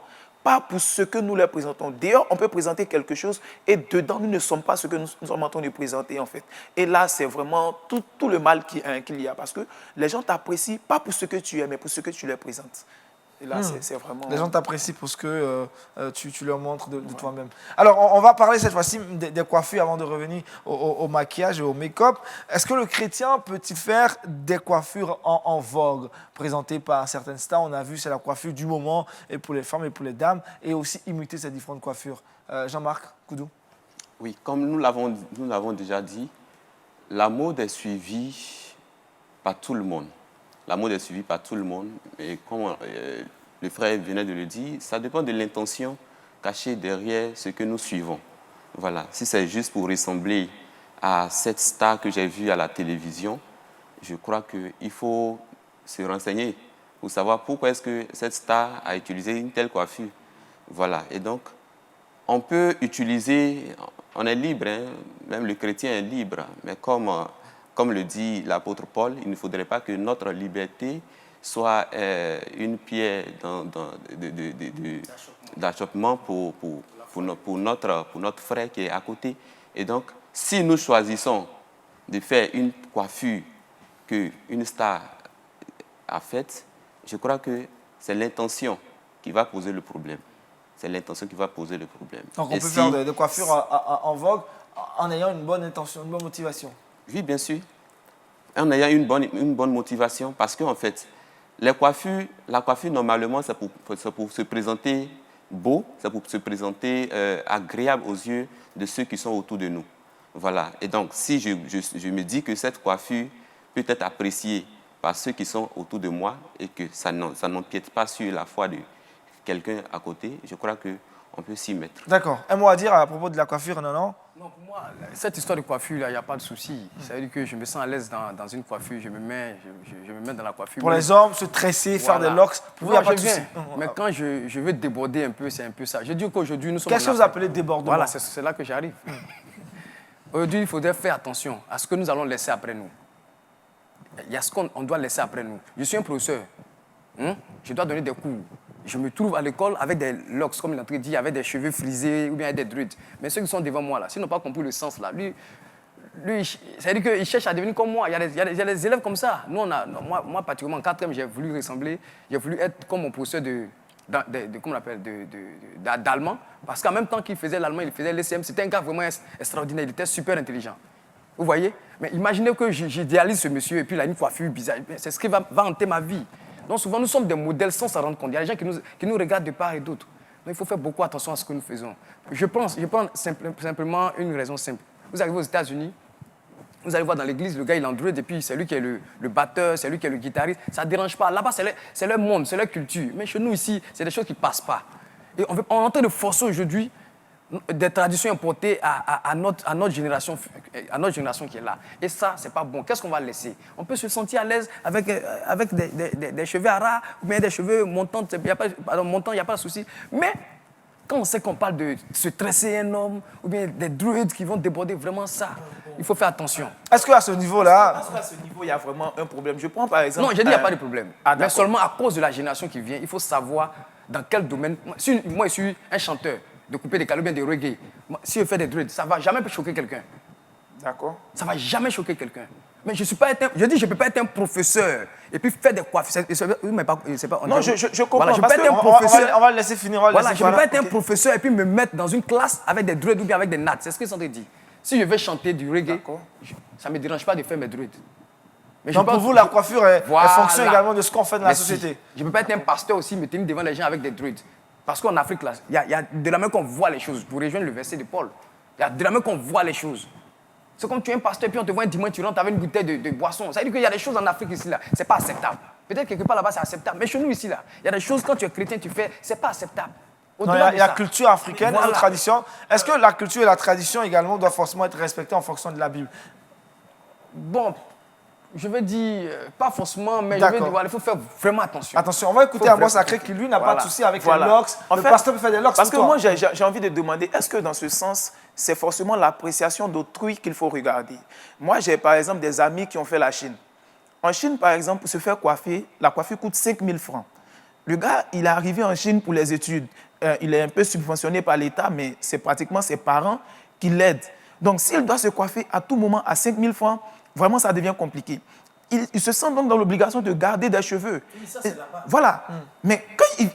pas pour ce que nous leur présentons. D'ailleurs, on peut présenter quelque chose et dedans, nous ne sommes pas ce que nous sommes en train de présenter, en fait. Et là, c'est vraiment tout le mal qu'il y a, parce que les gens t'apprécient pas pour ce que tu es, mais pour ce que tu leur présentes. Et là, c'est vraiment... Les gens t'apprécient pour ce que tu leur montres de toi-même. Alors, on va parler cette fois-ci des coiffures avant de revenir au maquillage et au make-up. Est-ce que le chrétien peut-il faire des coiffures en vogue présentées par certaines stars? On a vu, c'est la coiffure du moment, et pour les femmes et pour les dames, et aussi imiter ces différentes coiffures. Jean-Marc Koudou. Oui, comme nous l'avons déjà dit, la mode est suivie par tout le monde. La mode est suivie par tout le monde. Et comme le frère venait de le dire, ça dépend de l'intention cachée derrière ce que nous suivons. Voilà. Si c'est juste pour ressembler à cette star que j'ai vue à la télévision, je crois qu'il faut se renseigner pour savoir pourquoi est-ce que cette star a utilisé une telle coiffure. Voilà. Et donc, on peut utiliser, on est libre, hein, même le chrétien est libre, mais comme le dit l'apôtre Paul, il ne faudrait pas que notre liberté soit une pierre d'achoppement pour notre frère qui est à côté. Et donc, si nous choisissons de faire une coiffure qu'une star a faite, je crois que c'est l'intention qui va poser le problème. C'est l'intention qui va poser le problème. Donc, on peut faire des coiffures en vogue en ayant une bonne intention, une bonne motivation. Oui, bien sûr. En ayant une bonne motivation, parce qu'en fait, la coiffure, normalement, c'est pour se présenter beau, c'est pour se présenter agréable aux yeux de ceux qui sont autour de nous. Voilà. Et donc, si je me dis que cette coiffure peut être appréciée par ceux qui sont autour de moi et que ça n'empiète pas sur la foi de quelqu'un à côté, je crois qu'on peut s'y mettre. D'accord. Un mot à dire à propos de la coiffure, non? Non, pour moi, cette histoire de coiffure, il n'y a pas de souci. Ça veut dire que je me sens à l'aise dans une coiffure, je me mets dans la coiffure. Pour les hommes, se tresser, faire des locks, pour vous, il n'y a pas de souci. Mais quand je veux déborder un peu, c'est un peu ça. Je dis qu'aujourd'hui, nous sommes... Qu'est-ce que vous appelez débordement? Voilà, c'est là que j'arrive. Aujourd'hui, il faudrait faire attention à ce que nous allons laisser après nous. Il y a ce qu'on doit laisser après nous. Je suis un professeur. Je dois donner des cours. Je me trouve à l'école avec des locks, comme l'entrée dit, avec des cheveux frisés ou bien avec des druides. Mais ceux qui sont devant moi, là, s'ils n'ont pas compris le sens, là, lui ça veut dire qu'il cherche à devenir comme moi. Il y a des élèves comme ça. Nous, moi, particulièrement, en 4e, j'ai voulu ressembler, j'ai voulu être comme mon professeur d'allemand. Parce qu'en même temps qu'il faisait l'allemand, il faisait l'ECM. C'était un gars vraiment extraordinaire. Il était super intelligent. Vous voyez? Mais imaginez que j'idéalise ce monsieur et puis il a une coiffure bizarre. C'est ce qui va hanter ma vie. Donc souvent, nous sommes des modèles sans s'en rendre compte. Il y a des gens qui nous regardent de part et d'autre. Donc il faut faire beaucoup attention à ce que nous faisons. Je prends simplement une raison simple. Vous arrivez aux États-Unis, vous allez voir dans l'église, le gars il est en dread et puis c'est lui qui est le batteur, c'est lui qui est le guitariste. Ça ne dérange pas. Là-bas, c'est leur monde, c'est leur culture. Mais chez nous ici, c'est des choses qui ne passent pas. Et on est en train de forcer aujourd'hui des traditions importées à notre génération qui est là. Et ça, c'est pas bon. Qu'est-ce qu'on va laisser? On peut se sentir à l'aise avec des cheveux à ras ou bien des cheveux montants. Il n'y a pas de souci. Mais quand on sait qu'on parle de se tresser un homme ou bien des druides qui vont déborder vraiment ça, il faut faire attention. Est-ce qu'à ce niveau-là... Est-ce qu'à ce niveau, il y a vraiment un problème? Je prends par exemple... Non, j'ai dit qu'il n'y a pas de problème. Mais d'accord. seulement à cause de la génération qui vient, il faut savoir dans quel domaine... Moi, je suis un chanteur de couper des calibres, bien de reggae. Si je fais des dreads, ça ne va jamais choquer quelqu'un. D'accord. Ça ne va jamais choquer quelqu'un. Mais je ne peux pas être un professeur et puis faire des coiffures. Non, je comprends. Voilà, je peux parce pas que être un professeur. On va le laisser finir. Voilà, je ne peux pas être un professeur et puis me mettre dans une classe avec des dreads ou bien avec des nattes. C'est ce que sont dit. Si je veux chanter du reggae, ça ne me dérange pas de faire mes dreads. Mais donc pour vous, la coiffure est fonction également de ce qu'on fait dans la société. Je ne peux pas être un pasteur aussi, me tenir devant les gens avec des dreads. Parce qu'en Afrique, il y a de la main qu'on voit les choses. Pour rejoindre le verset de Paul, il y a de la main qu'on voit les choses. C'est comme tu es un pasteur, puis on te voit un dimanche, tu rentres avec une bouteille de boisson. Ça veut dire qu'il y a des choses en Afrique ici, là. Ce n'est pas acceptable. Peut-être quelque part là-bas, c'est acceptable. Mais chez nous, ici, là, il y a des choses, quand tu es chrétien, tu fais, c'est pas acceptable. Non, il y a la culture africaine, la tradition. Est-ce que la culture et la tradition également doivent forcément être respectées en fonction de la Bible? Bon, je veux dire, pas forcément, mais je veux dire, il faut faire vraiment attention. Attention, on va écouter Amos Sacré qui, lui, n'a pas de souci avec les locks. En le fait, pasteur peut faire des locks. Parce que moi, j'ai envie de demander, est-ce que dans ce sens, c'est forcément l'appréciation d'autrui qu'il faut regarder? Moi, j'ai par exemple des amis qui ont fait la Chine. En Chine, par exemple, pour se faire coiffer, la coiffure coûte 5 000 francs. Le gars, il est arrivé en Chine pour les études. Il est un peu subventionné par l'État, mais c'est pratiquement ses parents qui l'aident. Donc, s'il doit se coiffer à tout moment à 5 000 francs, vraiment, ça devient compliqué. Il se sent donc dans l'obligation de garder des cheveux. Oui, ça, c'est là-bas. Voilà. Mais quand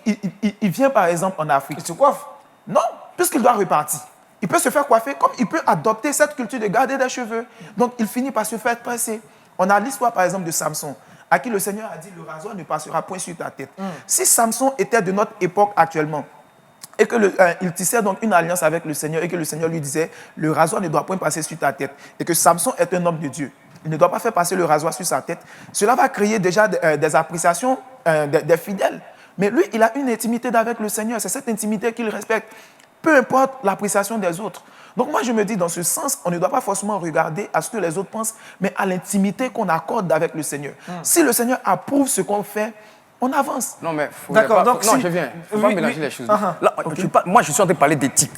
il vient, par exemple, en Afrique... Il se coiffe? Non, puisqu'il doit repartir. Il peut se faire coiffer comme il peut adopter cette culture de garder des cheveux. Donc, il finit par se faire tresser. On a l'histoire, par exemple, de Samson, à qui le Seigneur a dit, le rasoir ne passera point sur ta tête. Si Samson était de notre époque actuellement, et qu'il tissait donc une alliance avec le Seigneur, et que le Seigneur lui disait, le rasoir ne doit point passer sur ta tête, et que Samson est un homme de Dieu, il ne doit pas faire passer le rasoir sur sa tête, cela va créer déjà des appréciations des fidèles. Mais lui, il a une intimité avec le Seigneur, c'est cette intimité qu'il respecte, peu importe l'appréciation des autres. Donc moi, je me dis, dans ce sens, on ne doit pas forcément regarder à ce que les autres pensent, mais à l'intimité qu'on accorde avec le Seigneur. Si le Seigneur approuve ce qu'on fait, on avance. Non, mais d'accord, donc non, si... je viens. Il ne faut pas mélanger les choses. Là, moi, je suis en train de parler d'éthique.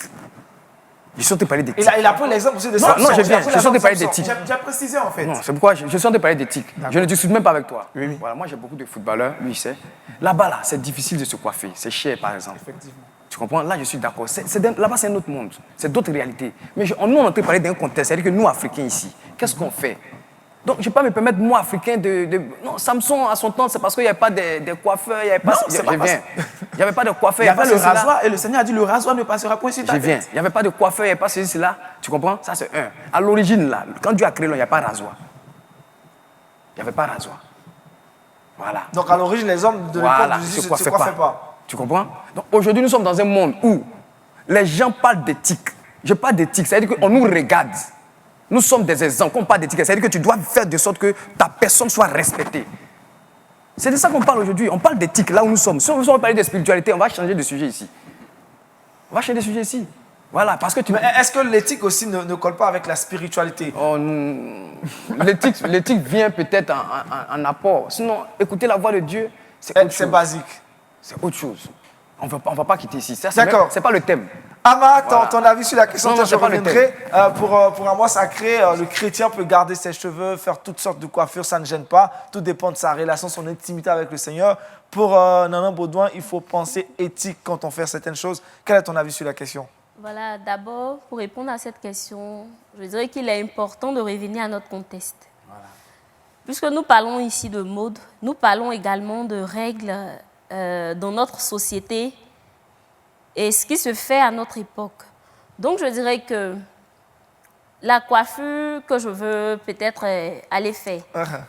Je suis en train de parler d'éthique. Il a pris l'exemple aussi de Samson. Non, je viens. Je suis en train de parler d'éthique. J'ai précisé, en fait. Non, c'est pourquoi je suis en train de parler d'éthique. Je ne discute même pas avec toi. Oui. Voilà, moi, j'ai beaucoup de footballeurs, lui, il sait. Là-bas, là, c'est difficile de se coiffer. C'est cher, par exemple. Effectivement. Tu comprends? Là, je suis d'accord. Là-bas, c'est un autre monde. C'est d'autres réalités. Mais nous, on est en train de parler d'un contexte. C'est-à-dire que nous, Africains, ici, qu'est-ce qu'on fait? Donc, je ne vais pas me permettre, moi, Africain, Non, Samson, à son temps, c'est parce qu'il n'y avait pas de coiffeurs. Il n'y avait pas... Non, c'est pas parce... Il n'y avait pas de coiffeur. Il y avait le rasoir, et le Seigneur a dit, le rasoir ne passera point sur ta tête. Je viens. Il n'y avait pas de coiffeur, il n'y avait pas ceci, cela. Tu comprends? Ça, c'est un. À l'origine, là, quand Dieu a créé l'homme, il n'y a pas de rasoir. Il n'y avait pas de rasoir. Voilà. Donc, à l'origine, les hommes de l'époque de Jésus ne se coiffaient pas. Tu comprends? Donc, aujourd'hui, nous sommes dans un monde où les gens parlent d'éthique. Je parle d'éthique, c'est-à-dire qu'on nous regarde. Nous sommes des exemples. Quand on parle d'éthique, c'est-à-dire que tu dois faire de sorte que ta personne soit respectée. C'est de ça qu'on parle aujourd'hui. On parle d'éthique là où nous sommes. Si on veut parler de spiritualité, on va changer de sujet ici. On va changer de sujet ici. Voilà, parce que tu... Mais est-ce que l'éthique aussi ne colle pas avec la spiritualité? Oh, l'éthique vient peut-être en apport. Sinon, écouter la voix de Dieu, c'est autre chose. C'est basique. C'est autre chose. On ne va pas quitter ici. D'accord. C'est pas le thème. Ama, ton avis sur la question, Non, je pas le reviendrai. Pour Amos Sacré, le chrétien peut garder ses cheveux, faire toutes sortes de coiffures, ça ne gêne pas. Tout dépend de sa relation, son intimité avec le Seigneur. Pour Nana Baudouin, il faut penser éthique quand on fait certaines choses. Quel est ton avis sur la question? Voilà, d'abord, pour répondre à cette question, je dirais qu'il est important de revenir à notre contexte. Voilà. Puisque nous parlons ici de mode, nous parlons également de règles dans notre société et ce qui se fait à notre époque. Donc, je dirais que la coiffure que je veux peut-être aller faire,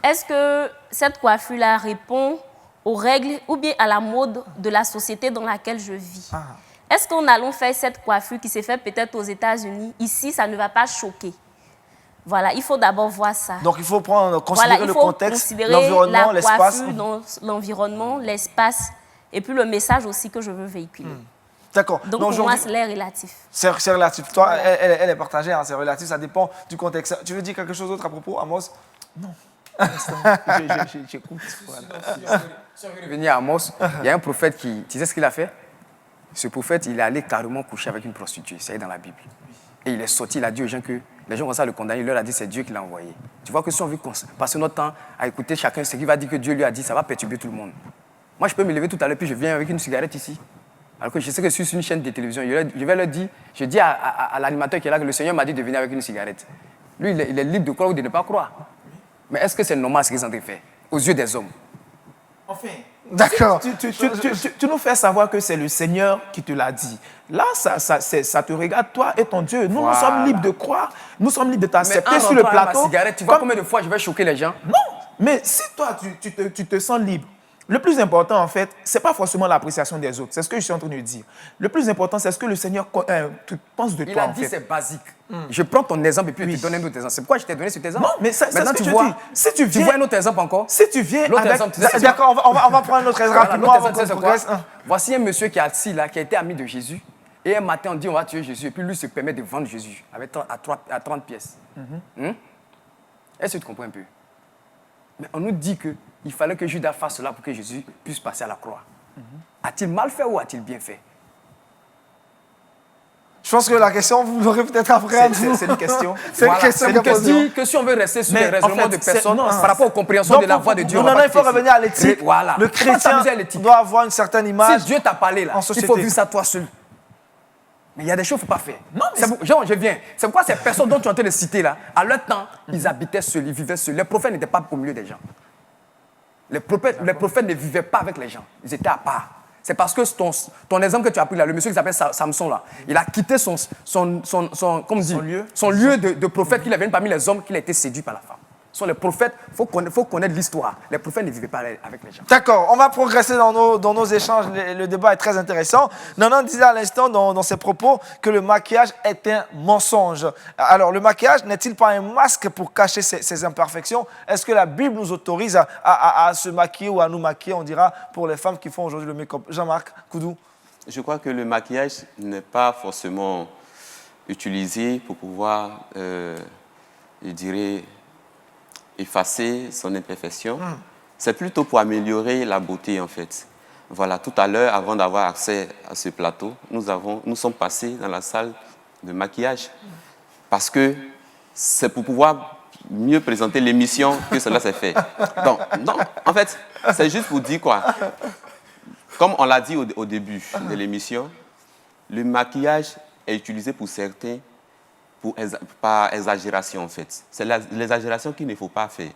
est-ce que cette coiffure-là répond aux règles ou bien à la mode de la société dans laquelle je vis? Est-ce qu'en allant faire cette coiffure qui s'est faite peut-être aux États-Unis, ici, ça ne va pas choquer? Voilà, il faut d'abord voir ça. Donc, il faut considérer le contexte, l'environnement, l'espace. L'environnement, l'espace, et puis le message aussi que je veux véhiculer. D'accord. Donc, pour moi, c'est relatif. C'est relatif. Toi, elle est partagée, hein, c'est relatif, ça dépend du contexte. Tu veux dire quelque chose d'autre à propos, Amos? Non. J'écoute. Si on veut revenir à Amos, il y a un prophète qui... Tu sais ce qu'il a fait? Ce prophète, il est allé carrément coucher avec une prostituée. C'est dans la Bible. Et il est sorti, il a dit aux gens que les gens vont ça le condamner. Il leur a dit c'est Dieu qui l'a envoyé. Tu vois que si on veut passer notre temps à écouter chacun ce qu'il va dire que Dieu lui a dit, ça va perturber tout le monde. Moi, je peux me lever tout à l'heure puis je viens avec une cigarette ici. Alors que je sais que je suis sur une chaîne de télévision. Je vais leur dire, je dis à l'animateur qui est là que le Seigneur m'a dit de venir avec une cigarette. Lui, il est libre de croire ou de ne pas croire. Mais est-ce que c'est normal ce qu'ils ont fait aux yeux des hommes? Enfin, d'accord. Tu nous fais savoir que c'est le Seigneur qui te l'a dit. Là, ça te regarde, toi et ton Dieu. Nous, nous sommes libres de croire, nous sommes libres de t'accepter sur le plateau. Ma cigarette, tu vois combien de fois je vais choquer les gens? Non, mais si toi, tu te sens libre, Le plus important, en fait, ce n'est pas forcément l'appréciation des autres. C'est ce que je suis en train de dire. Le plus important, c'est ce que le Seigneur pense de Il toi, a en dit fait. c'est basique. Je prends ton exemple et puis je te donne un autre exemple. C'est pourquoi je t'ai donné cet exemple. Non, mais c'est maintenant ce que tu je vois. dis. Si tu viens, vois un autre exemple encore. Si tu viens L'autre avec... exemple, tu sais- D'accord, on va prendre un autre exemple Voilà, rapidement l'autre avant exemple, qu'on c'est quoi? progresse. Voici un monsieur qui est assis là, qui a été ami de Jésus. Et un matin, on dit on va tuer Jésus. Et puis lui se permet de vendre Jésus à 30 pièces. Est-ce que tu comprends un peu? Mais on nous dit qu'il fallait que Judas fasse cela pour que Jésus puisse passer à la croix. A-t-il mal fait ou a-t-il bien fait? Je pense que la question, vous l'aurez peut-être après. C'est une question. C'est une Voilà, question c'est qu'a une question posée. que si on veut rester sur Mais les en raisonnements fait, de personnes non, par rapport aux compréhensions Donc, de la voix de Dieu. non, on va non, pas il faut quitter revenir à ici. l'éthique. Voilà. Le On va s'amuser à chrétien l'éthique. doit avoir une certaine image. Si Dieu t'a parlé là, en il société. faut vivre ça toi seul. Mais il y a des choses qu'il ne faut pas faire. Non, Jean, je viens. C'est pourquoi ces personnes dont tu es en train de citer là, à leur temps, ils habitaient seuls, ils vivaient seuls. Les prophètes n'étaient pas au milieu des gens. Les prophètes ne vivaient pas avec les gens. Ils étaient à part. C'est parce que ton exemple que tu as pris là, le monsieur qui s'appelle Samson là, il a quitté son lieu de prophète qu'il avait parmi les hommes, qu'il a été séduit par la femme. Ce sont les prophètes, il faut connaître l'histoire. Les prophètes ne vivaient pas avec les gens. D'accord, on va progresser dans nos échanges. Le débat est très intéressant. Nanan disait à l'instant dans ses propos que le maquillage est un mensonge. Alors, le maquillage n'est-il pas un masque pour cacher ses imperfections? Est-ce que la Bible nous autorise à se maquiller ou à nous maquiller, on dira, pour les femmes qui font aujourd'hui le make-up? Jean-Marc Koudou. Je crois que le maquillage n'est pas forcément utilisé pour pouvoir, je dirais, effacer son imperfection. C'est plutôt pour améliorer la beauté, en fait. Voilà, tout à l'heure, avant d'avoir accès à ce plateau, nous sommes passés dans la salle de maquillage parce que c'est pour pouvoir mieux présenter l'émission que cela s'est fait. Donc, non, en fait, c'est juste pour dire quoi. Comme on l'a dit au début de l'émission, le maquillage est utilisé pour certains par exagération, en fait. C'est l'exagération qu'il ne faut pas faire.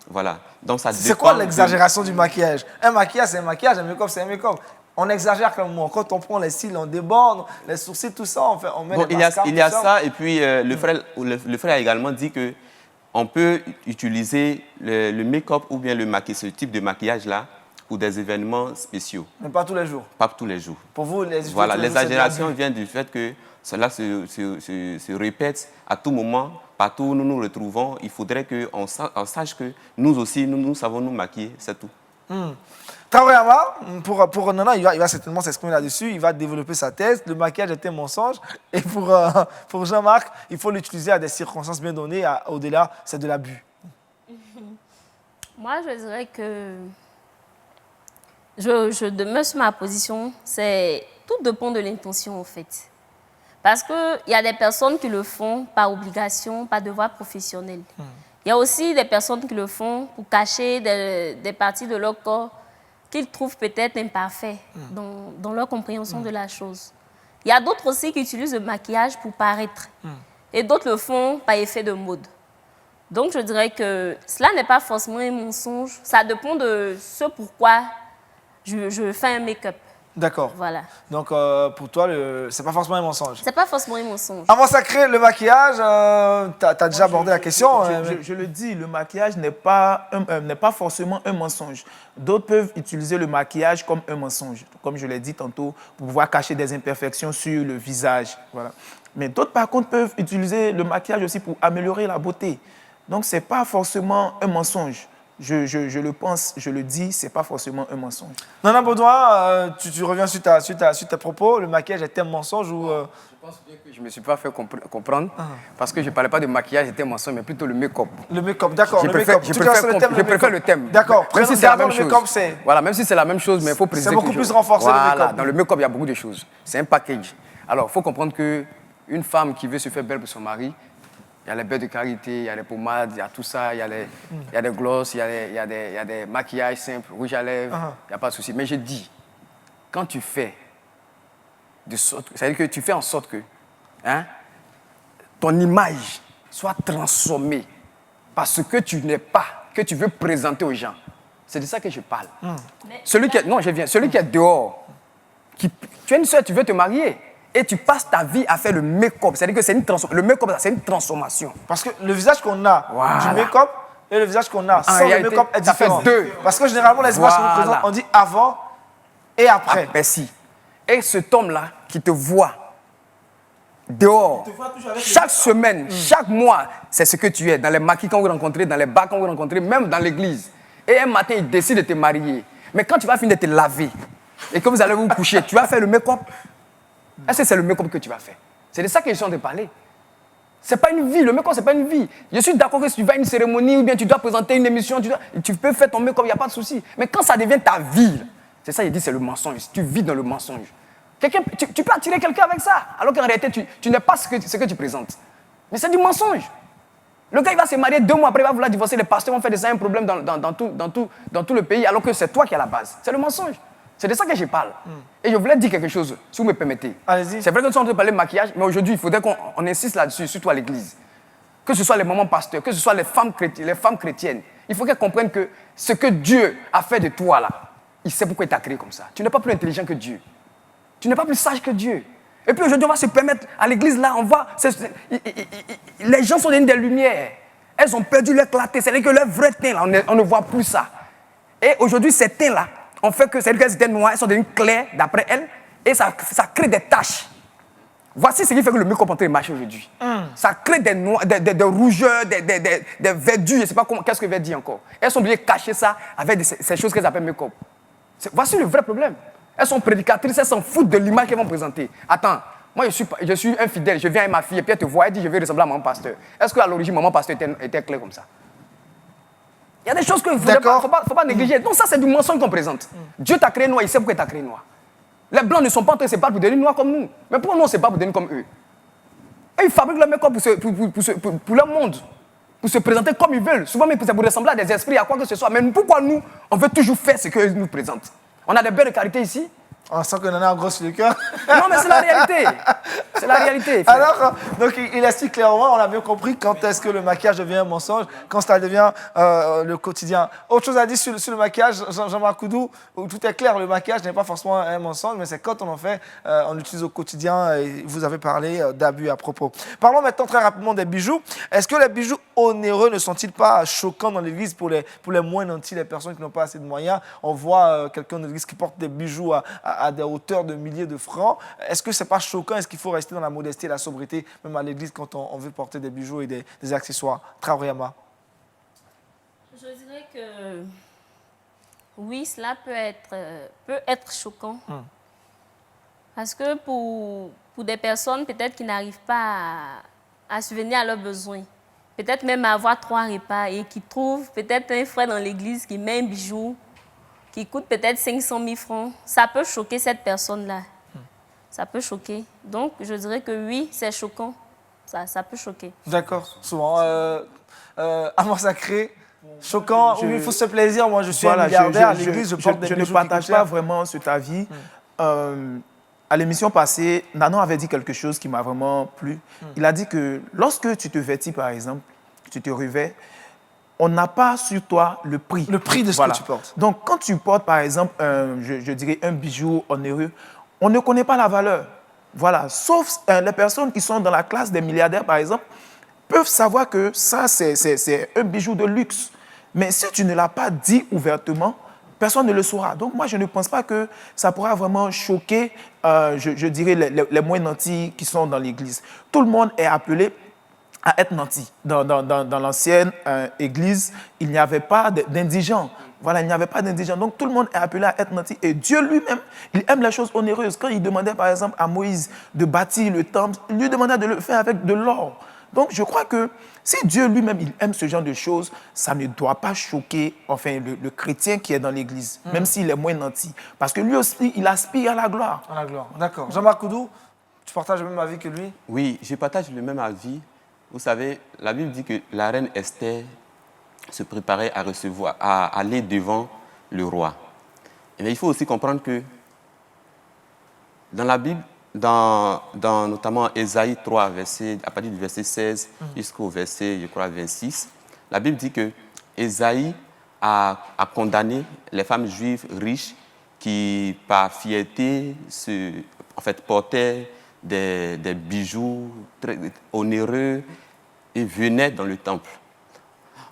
Voilà. Donc, ça C'est quoi dépend l'exagération du maquillage? Un maquillage, c'est un maquillage, un make-up, c'est un make-up. On exagère comme moi. Quand on prend les cils, on déborde, les sourcils, tout ça, on met Bon, les il y a mascaras, ça, et puis le frère a également dit qu'on peut utiliser le make-up ou bien ce type de maquillage-là pour des événements spéciaux. Mais pas tous les jours. Pas tous les jours. Pour vous, Voilà, tous les jours, c'est l'exagération bien. vient du fait que cela se répète à tout moment, partout où nous nous retrouvons. Il faudrait qu'on sache que nous aussi, nous savons nous maquiller, c'est tout. Traoré Amar, pour Nana, il va certainement s'exprimer là-dessus, il va développer sa thèse. Le maquillage est un mensonge. Et pour Jean-Marc, il faut l'utiliser à des circonstances bien données. Au-delà, c'est de l'abus. Moi, je dirais que je demeure sur ma position. Tout dépend de l'intention, en fait. Parce qu'il y a des personnes qui le font par obligation, par devoir professionnel. Il y a aussi des personnes qui le font pour cacher des parties de leur corps qu'ils trouvent peut-être imparfaits dans leur compréhension de la chose. Il y a d'autres aussi qui utilisent le maquillage pour paraître. Et d'autres le font par effet de mode. Donc, je dirais que cela n'est pas forcément un mensonge. Ça dépend de ce pourquoi je fais un make-up. D'accord. Voilà. Donc, pour toi, c'est pas forcément un mensonge. C'est pas forcément un mensonge. Avant sacré, le maquillage, tu as déjà abordé la question. Je le dis, le maquillage n'est pas forcément un mensonge. D'autres peuvent utiliser le maquillage comme un mensonge, comme je l'ai dit tantôt, pour pouvoir cacher des imperfections sur le visage. Voilà. Mais d'autres, par contre, peuvent utiliser le maquillage aussi pour améliorer la beauté. Donc, ce n'est pas forcément un mensonge. Je le pense, je le dis, ce n'est pas forcément un mensonge. Nana Baudouin, tu reviens sur tes propos. Le maquillage est un mensonge ou... Je pense bien que je ne me suis pas fait comprendre parce que je ne parlais pas de maquillage, c'était mensonge, mais plutôt le make-up. Le make-up, d'accord. Je Le préfère, make-up. je Tu restes sur préfère, je préfère le thème. D'accord. Même si c'est la même Le chose. make-up, c'est... Voilà, même si c'est la même chose, mais il faut préciser. C'est beaucoup que plus renforcé, le Voilà, make-up. dans le make-up, il y a beaucoup de choses. C'est un package. Alors, il faut comprendre qu'une femme qui veut se faire belle pour son mari, il y a les beurres de karité, il y a les pommades, il y a tout ça, il y a des glosses, il y a des maquillages simples, rouge à lèvres, il n'y a pas de souci. Mais je dis, quand tu fais de sorte, c'est-à-dire que tu fais en sorte que ton image soit transformée par ce que tu n'es pas, que tu veux présenter aux gens. C'est de ça que je parle. Celui qui est dehors, tu es une soeur, tu veux te marier. Et tu passes ta vie à faire le make-up. C'est-à-dire que le make-up, c'est une transformation. Parce que le visage qu'on a Voilà. du make-up et le visage qu'on a sans le réalité, make-up est ça fait différent. deux. Parce que généralement, les images que nous Voilà. présentons, on dit avant et après. Ah, merci. Et cet homme-là qui te voit dehors, chaque semaine, chaque mois, c'est ce que tu es. Dans les maquis qu'on vous rencontrez, dans les bars qu'on vous rencontrez, même dans l'église. Et un matin, il décide de te marier. Mais quand tu vas finir de te laver et que vous allez vous coucher, tu vas faire le make-up. Est-ce que c'est le make-up que tu vas faire? C'est de ça que je suis en train de parler. Ce n'est pas une vie, le make-up, ce n'est pas une vie. Je suis d'accord que si tu vas à une cérémonie ou bien tu dois présenter une émission, tu peux faire ton make-up, il n'y a pas de souci. Mais quand ça devient ta vie, c'est ça, il dit, c'est le mensonge. Tu vis dans le mensonge. Tu peux attirer quelqu'un avec ça, alors qu'en réalité, tu n'es pas ce que tu présentes. Mais c'est du mensonge. Le gars, il va se marier 2 mois après, il va vouloir divorcer. Les pasteurs vont faire de ça un problème dans tout le pays, alors que c'est toi qui es à la base. C'est le mensonge. C'est de ça que je parle. Et je voulais dire quelque chose, si vous me permettez. Allez-y. C'est vrai que nous sommes en train de parler de maquillage, mais aujourd'hui, il faudrait qu'on insiste là-dessus, surtout à l'église. Que ce soit les mamans pasteurs, que ce soit les femmes chrétiennes. Il faut qu'elles comprennent que ce que Dieu a fait de toi, là, il sait pourquoi il t'a créé comme ça. Tu n'es pas plus intelligent que Dieu. Tu n'es pas plus sage que Dieu. Et puis aujourd'hui, on va se permettre, à l'église, là, on voit... les gens sont devenus des lumières. Elles ont perdu leur clarté. C'est-à-dire que leur vrai teint, là, on ne voit plus ça. Et aujourd'hui, ces teints-là, on fait que c'est-à-dire qu'elles étaient noires, elles sont devenues claires, d'après elles, et ça crée des taches. Voici ce qui fait que le make-up est en train de marcher aujourd'hui. Ça crée des rougeurs, des verdures, je ne sais pas qu'est-ce que je vais dire encore. Elles sont obligées de cacher ça avec ces choses qu'elles appellent make-up. Voici le vrai problème. Elles sont prédicatrices, elles s'en foutent de l'image qu'elles vont présenter. Attends, moi je suis infidèle, je viens avec ma fille et puis elle te voit, elle dit je vais ressembler à maman pasteur. Est-ce qu'à l'origine, maman pasteur était claire comme ça? Il y a des choses qu'il ne faut pas négliger. Donc ça, c'est du mensonge qu'on présente. Dieu t'a créé noir, il sait pourquoi il t'a créé noir. Les blancs ne sont pas en train de se battre pour devenir noirs comme nous. Mais pourquoi nous, on ne se bat pour devenir comme eux? Et ils fabriquent le make-up pour leur monde, pour se présenter comme ils veulent. Souvent, c'est pour ressembler à des esprits, à quoi que ce soit. Mais pourquoi nous, on veut toujours faire ce qu'ils nous présentent? On a des belles qualités ici. On sent qu'on en a un gros sur le cœur. Non, mais c'est la réalité. C'est la réalité. Frère. Alors, donc il explique clairement, on a bien compris quand est-ce que le maquillage devient un mensonge, quand ça devient le quotidien. Autre chose à dire sur le maquillage, Jean-Marc Koudou, où tout est clair, le maquillage n'est pas forcément un mensonge, mais c'est quand on en fait, on l'utilise au quotidien, et vous avez parlé d'abus à propos. Parlons maintenant très rapidement des bijoux. Est-ce que les bijoux onéreux ne sont-ils pas choquants dans l'église pour les moins nantis, les personnes qui n'ont pas assez de moyens? On voit quelqu'un de l'église qui porte des bijoux à des hauteurs de milliers de francs. Est-ce que ce n'est pas choquant? Est-ce qu'il faut rester dans la modestie et la sobriété, même à l'église, quand on veut porter des bijoux et des accessoires? Traoré-Ama. Je dirais que oui, cela peut être choquant. Parce que pour des personnes peut-être qui n'arrivent pas à subvenir à leurs besoins, peut-être même à avoir 3 repas et qui trouvent peut-être un frère dans l'église qui met un bijou qui coûte peut-être 500 000 francs, ça peut choquer cette personne-là. Ça peut choquer. Donc, je dirais que oui, c'est choquant. Ça peut choquer. D'accord, souvent. Amour sacré, choquant, il faut se faire plaisir. Moi, je suis un milliardaire à l'église, je porte des bijoux. Je ne partage pas vraiment cet avis. À l'émission passée, Nanon avait dit quelque chose qui m'a vraiment plu. Il a dit que lorsque tu te vêtis, par exemple, tu te revêts, on n'a pas sur toi le prix. Le prix de ce que tu portes. Donc, quand tu portes, par exemple, je dirais un bijou onéreux, on ne connaît pas la valeur. Voilà. Sauf les personnes qui sont dans la classe des milliardaires, par exemple, peuvent savoir que ça, c'est un bijou de luxe. Mais si tu ne l'as pas dit ouvertement, personne ne le saura. Donc, moi, je ne pense pas que ça pourra vraiment choquer, je dirais, les moins nantis qui sont dans l'église. Tout le monde est appelé à être nanti. Dans l'ancienne église, il n'y avait pas d'indigents. Voilà, il n'y avait pas d'indigents. Donc, tout le monde est appelé à être nanti. Et Dieu lui-même, il aime les choses onéreuses. Quand il demandait, par exemple, à Moïse de bâtir le temple, il lui demandait de le faire avec de l'or. Donc, je crois que si Dieu lui-même, il aime ce genre de choses, ça ne doit pas choquer enfin, le chrétien qui est dans l'église, même s'il est moins nanti. Parce que lui aussi, il aspire à la gloire. À la gloire, d'accord. Jean-Marc Koudou, tu partages le même avis que lui? Oui, je partage le même avis. Vous savez, la Bible dit que la reine Esther se préparait à aller devant le roi. Mais il faut aussi comprendre que dans la Bible, notamment Ésaïe 3, à partir du verset 16 jusqu'au verset, je crois, 26, la Bible dit que Ésaïe a condamné les femmes juives riches qui, par fierté, portaient des bijoux très onéreux et venaient dans le temple.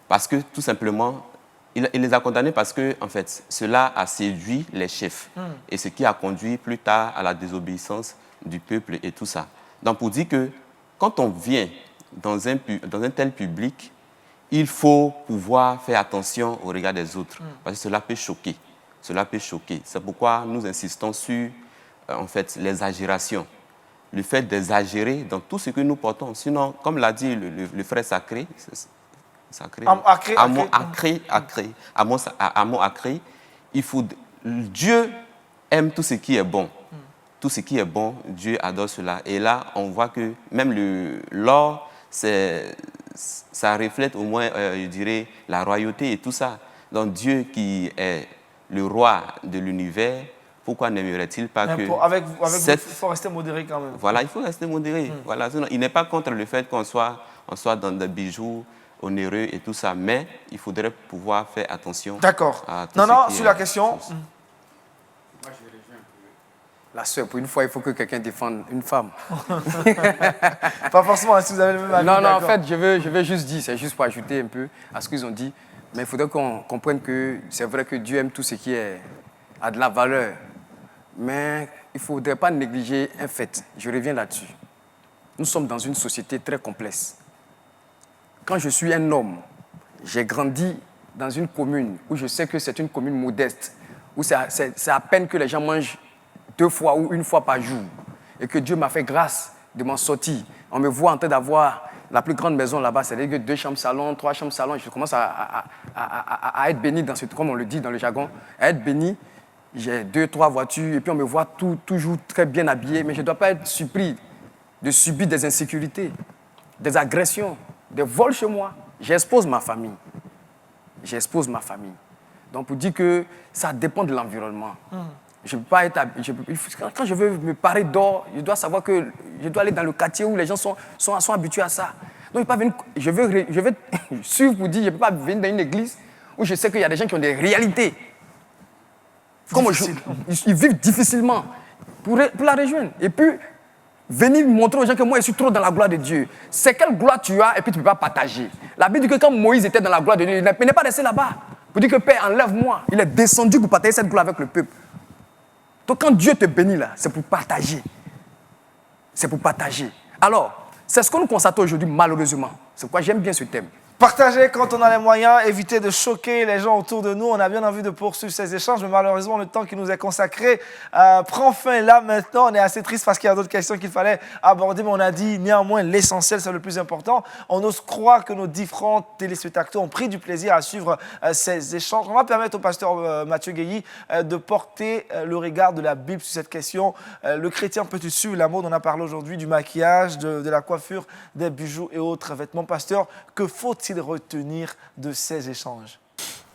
Parce que, tout simplement, il les a condamnés parce que, en fait, cela a séduit les chefs. Et ce qui a conduit plus tard à la désobéissance du peuple et tout ça. Donc, pour dire que quand on vient dans un tel public, il faut pouvoir faire attention au regard des autres. Parce que cela peut choquer. Cela peut choquer. C'est pourquoi nous insistons sur, en fait, l'exagération. Le fait d'exagérer dans tout ce que nous portons. Sinon, comme l'a dit le frère Sacré, Amon Acré, Dieu aime tout ce qui est bon. Tout ce qui est bon, Dieu adore cela. Et là, on voit que même l'or, ça reflète au moins, je dirais, la royauté et tout ça. Donc Dieu qui est le roi de l'univers, pourquoi n'aimerait-il pas que... Avec vous, il faut rester modéré quand même. Voilà, il faut rester modéré. Voilà, sinon, il n'est pas contre le fait qu'on soit dans des bijoux onéreux et tout ça, mais il faudrait pouvoir faire attention. D'accord. À tout Non, ce non, qui sur est- la question. Moi, je rejoins un peu la sœur. Pour une fois, il faut que quelqu'un défende une femme. Pas forcément, si vous avez le même avis. Non, en d'accord. fait, je veux juste dire, c'est juste pour ajouter un peu à ce qu'ils ont dit, mais il faudrait qu'on comprenne que c'est vrai que Dieu aime tout ce qui a de la valeur, mais il ne faudrait pas négliger un fait. Je reviens là-dessus. Nous sommes dans une société très complexe. Quand je suis un homme, j'ai grandi dans une commune où je sais que c'est une commune modeste, où c'est à peine que les gens mangent 2 fois ou 1 fois par jour, et que Dieu m'a fait grâce de m'en sortir. On me voit en train d'avoir la plus grande maison là-bas, c'est-à-dire que 2 chambres salon, 3 chambres salon. Je commence à être béni, comme on le dit dans le jargon, à être béni. J'ai 2, 3 voitures, et puis on me voit toujours très bien habillé, mais je ne dois pas être surpris de subir des insécurités, des agressions, des vols chez moi. J'expose ma famille. Donc, pour dire que ça dépend de l'environnement. Je peux pas être... Quand je veux me parer d'or, je dois savoir que je dois aller dans le quartier où les gens sont habitués à ça. Donc, je veux suivre pour dire, je ne peux pas venir dans une église où je sais qu'il y a des gens qui ont des réalités. Ils vivent difficilement pour la rejoindre. Et puis, venir montrer aux gens que moi, je suis trop dans la gloire de Dieu. C'est quelle gloire tu as et puis tu ne peux pas partager. La Bible dit que quand Moïse était dans la gloire de Dieu, il n'est pas resté là-bas. Pour dire que Père, enlève-moi. Il est descendu pour partager cette gloire avec le peuple. Donc quand Dieu te bénit là, c'est pour partager. C'est pour partager. Alors, c'est ce que nous constatons aujourd'hui malheureusement. C'est pourquoi j'aime bien ce thème. Partagez quand on a les moyens, évitez de choquer les gens autour de nous. On a bien envie de poursuivre ces échanges, mais malheureusement, le temps qui nous est consacré prend fin là maintenant. On est assez triste parce qu'il y a d'autres questions qu'il fallait aborder, mais on a dit néanmoins l'essentiel, c'est le plus important. On ose croire que nos différents téléspectateurs ont pris du plaisir à suivre ces échanges. On va permettre au pasteur Mathieu Guéhi de porter le regard de la Bible sur cette question. Le chrétien peut-il suivre la mode? On a parlé aujourd'hui du maquillage, de la coiffure, des bijoux et autres vêtements. Pasteur, que faut-il retenir de ces échanges?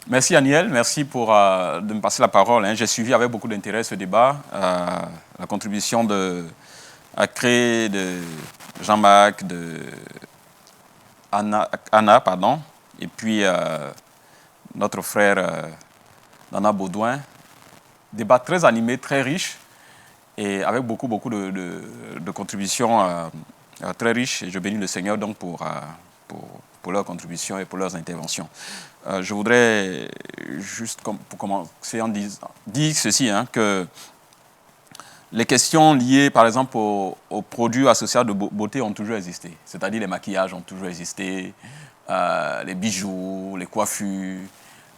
Merci Aniel, merci de me passer la parole. J'ai suivi avec beaucoup d'intérêt ce débat, la contribution de Acré, de Jean-Marc, de Anna, et puis notre frère Nana Baudouin. Débat très animé, très riche et avec beaucoup de contributions très riches. Et je bénis le Seigneur donc pour leurs contributions et pour leurs interventions. Je voudrais juste, pour commencer, dire ceci, que les questions liées, par exemple, aux produits associés de beauté ont toujours existé. C'est-à-dire les maquillages ont toujours existé, les bijoux, les coiffures.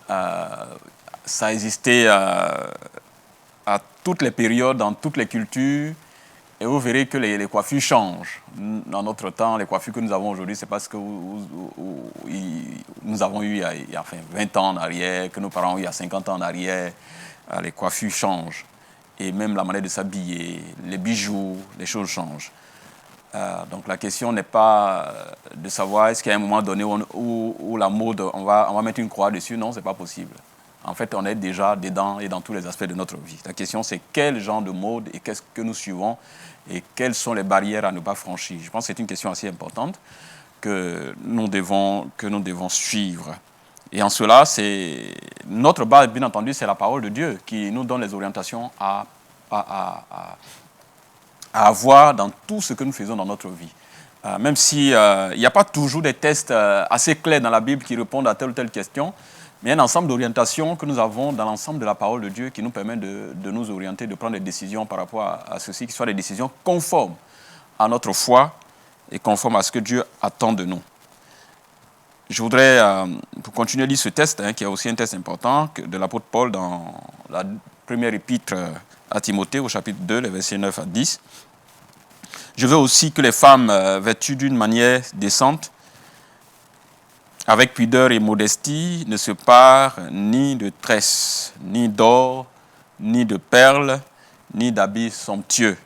Ça a existé à toutes les périodes, dans toutes les cultures. Et vous verrez que les coiffures changent. Dans notre temps, les coiffures que nous avons aujourd'hui, c'est parce que nous avons eu il y a 20 ans en arrière, que nos parents ont eu il y a 50 ans en arrière. Les coiffures changent. Et même la manière de s'habiller, les bijoux, les choses changent. Donc la question n'est pas de savoir est-ce qu'à un moment donné où la mode, on va mettre une croix dessus. Non, ce n'est pas possible. En fait, on est déjà dedans et dans tous les aspects de notre vie. La question, c'est quel genre de mode et qu'est-ce que nous suivons et quelles sont les barrières à ne pas franchir. Je pense que c'est une question assez importante que nous devons suivre. Et en cela, notre base, bien entendu, c'est la parole de Dieu qui nous donne les orientations à avoir dans tout ce que nous faisons dans notre vie. même s'il n'y a pas toujours des tests assez clairs dans la Bible qui répondent à telle ou telle question, mais il y a un ensemble d'orientations que nous avons dans l'ensemble de la parole de Dieu qui nous permet de nous orienter, de prendre des décisions par rapport à ceci, qui soient des décisions conformes à notre foi et conformes à ce que Dieu attend de nous. Je voudrais, pour continuer à lire ce texte, qui est aussi un texte important de l'apôtre Paul dans la première épître à Timothée, au chapitre 2, les versets 9 à 10. Je veux aussi que les femmes vêtues d'une manière décente, avec pudeur et modestie, ne se parent ni de tresses, ni d'or, ni de perles, ni d'habits somptueux,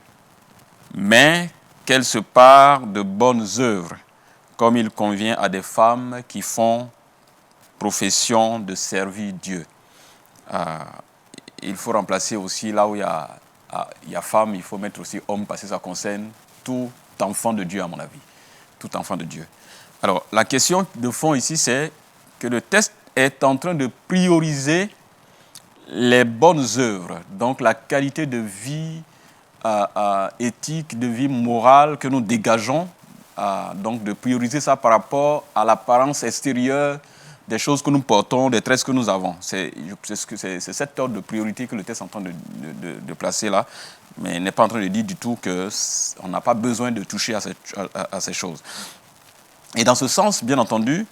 mais qu'elles se parent de bonnes œuvres, comme il convient à des femmes qui font profession de servir Dieu. Il faut remplacer aussi là où il y a femme, il faut mettre aussi homme, parce que ça concerne tout enfant de Dieu, à mon avis. Tout enfant de Dieu. Alors, la question de fond ici, c'est que le texte est en train de prioriser les bonnes œuvres, donc la qualité de vie éthique, de vie morale que nous dégageons, donc de prioriser ça par rapport à l'apparence extérieure des choses que nous portons, des traits que nous avons. C'est cet ordre de priorité que le texte est en train de placer là, mais il n'est pas en train de dire du tout qu'on n'a pas besoin de toucher à ces choses. Et dans ce sens, bien entendu,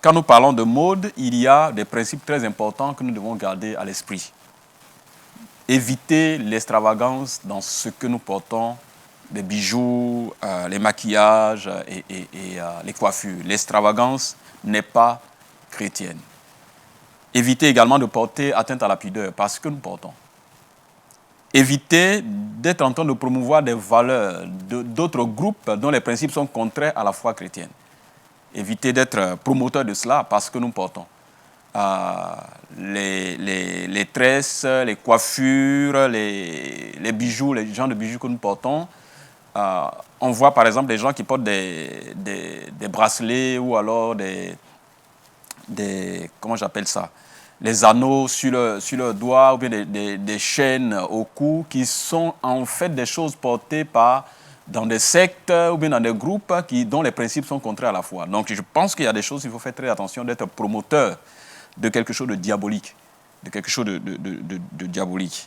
quand nous parlons de mode, il y a des principes très importants que nous devons garder à l'esprit. Éviter l'extravagance dans ce que nous portons, les bijoux, les maquillages et les coiffures. L'extravagance n'est pas chrétienne. Éviter également de porter atteinte à la pudeur parce que nous portons. Éviter d'être en train de promouvoir des valeurs d'autres groupes dont les principes sont contraires à la foi chrétienne. Éviter d'être promoteur de cela parce que nous portons. Les tresses, les coiffures, les bijoux, les genres de bijoux que nous portons. On voit par exemple des gens qui portent des bracelets ou alors comment j'appelle ça, les anneaux sur leurs doigts ou bien des chaînes au cou qui sont en fait des choses portées dans des sectes ou bien dans des groupes dont les principes sont contraires à la foi. Donc je pense qu'il y a des choses, il faut faire très attention d'être promoteur de quelque chose de diabolique, de diabolique.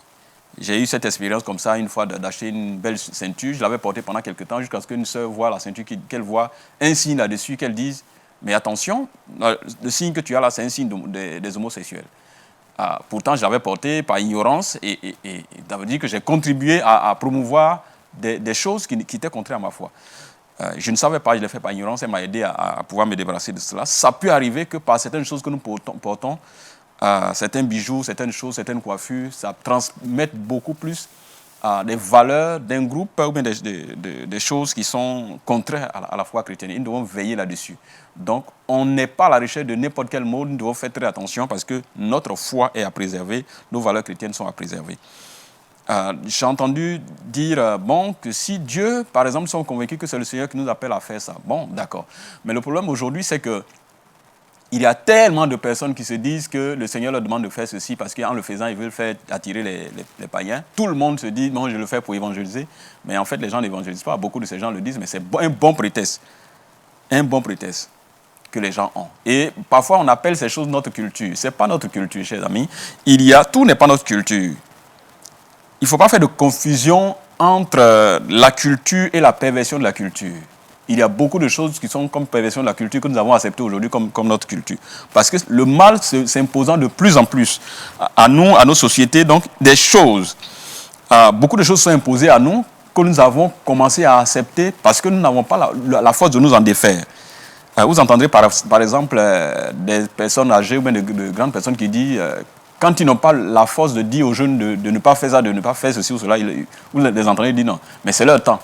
J'ai eu cette expérience comme ça une fois d'acheter une belle ceinture. Je l'avais portée pendant quelques temps jusqu'à ce qu'une sœur voit la ceinture, qu'elle voit un signe là-dessus, qu'elle dise « Mais attention, le signe que tu as là, c'est un signe des homosexuels. » Pourtant, je l'avais porté par ignorance et ça veut dire que j'ai contribué à promouvoir des choses qui étaient contraires à ma foi. Je ne savais pas, je l'ai fait par ignorance, elle m'a aidé à pouvoir me débarrasser de cela. Ça peut arriver que par certaines choses que nous portons certains bijoux, certaines choses, certaines coiffures, ça transmet beaucoup plus des valeurs d'un groupe ou bien des choses qui sont contraires à la foi chrétienne. Nous devons veiller là-dessus. Donc, on n'est pas à la recherche de n'importe quel mot, nous devons faire très attention parce que notre foi est à préserver, nos valeurs chrétiennes sont à préserver. J'ai entendu dire que si Dieu, par exemple, sont convaincus que c'est le Seigneur qui nous appelle à faire ça, bon, d'accord. Mais le problème aujourd'hui, c'est que il y a tellement de personnes qui se disent que le Seigneur leur demande de faire ceci parce qu'en le faisant, ils veulent faire attirer les païens. Tout le monde se dit, non, je le fais pour évangéliser. Mais en fait, les gens n'évangélisent pas. Beaucoup de ces gens le disent, mais c'est un bon prétexte. Un bon prétexte que les gens ont. Et parfois, on appelle ces choses notre culture. Ce n'est pas notre culture, chers amis. Tout n'est pas notre culture. Il ne faut pas faire de confusion entre la culture et la perversion de la culture. Il y a beaucoup de choses qui sont comme perversion de la culture que nous avons acceptées aujourd'hui comme notre culture. Parce que le mal s'imposant de plus en plus à nous, à nos sociétés, donc des choses, beaucoup de choses sont imposées à nous que nous avons commencé à accepter parce que nous n'avons pas la force de nous en défaire. Vous entendrez par exemple des personnes âgées ou bien de grandes personnes qui disent quand ils n'ont pas la force de dire aux jeunes de ne pas faire ça, de ne pas faire ceci ou cela, vous les entendez dire non, mais c'est leur temps.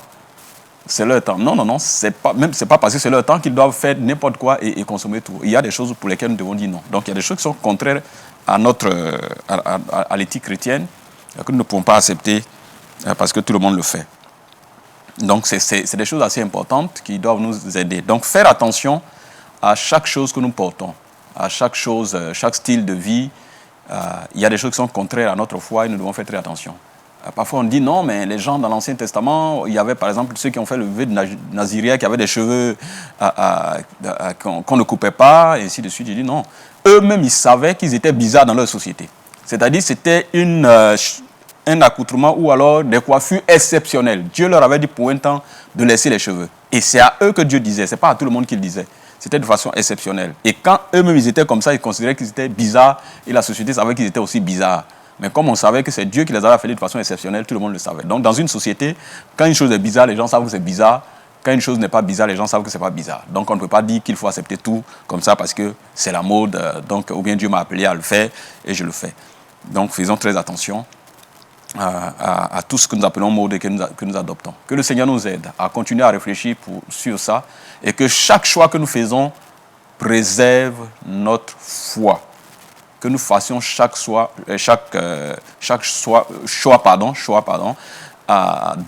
C'est leur temps. Non, c'est pas parce que c'est leur temps qu'ils doivent faire n'importe quoi et consommer tout. Il y a des choses pour lesquelles nous devons dire non. Donc il y a des choses qui sont contraires à l'éthique chrétienne que nous ne pouvons pas accepter parce que tout le monde le fait. Donc c'est des choses assez importantes qui doivent nous aider. Donc faire attention à chaque chose que nous portons, à chaque chose, chaque style de vie. Il y a des choses qui sont contraires à notre foi et nous devons faire très attention Parfois, on dit non, mais les gens dans l'Ancien Testament, il y avait par exemple ceux qui ont fait le vœu de Naziréa, qui avaient des cheveux qu'on ne coupait pas, et ainsi de suite. Je dis non. Eux-mêmes, ils savaient qu'ils étaient bizarres dans leur société. C'est-à-dire c'était un accoutrement ou alors des coiffures exceptionnelles. Dieu leur avait dit pour un temps de laisser les cheveux. Et c'est à eux que Dieu disait, ce n'est pas à tout le monde qu'il disait. C'était de façon exceptionnelle. Et quand eux-mêmes ils étaient comme ça, ils considéraient qu'ils étaient bizarres et la société savait qu'ils étaient aussi bizarres. Mais comme on savait que c'est Dieu qui les avait appelés de façon exceptionnelle, tout le monde le savait. Donc dans une société, quand une chose est bizarre, les gens savent que c'est bizarre. Quand une chose n'est pas bizarre, les gens savent que ce n'est pas bizarre. Donc on ne peut pas dire qu'il faut accepter tout comme ça parce que c'est la mode, ou bien Dieu m'a appelé à le faire et je le fais. Donc faisons très attention à tout ce que nous appelons mode et que nous adoptons. Que le Seigneur nous aide à continuer à réfléchir sur ça et que chaque choix que nous faisons préserve notre foi. Que nous fassions chaque choix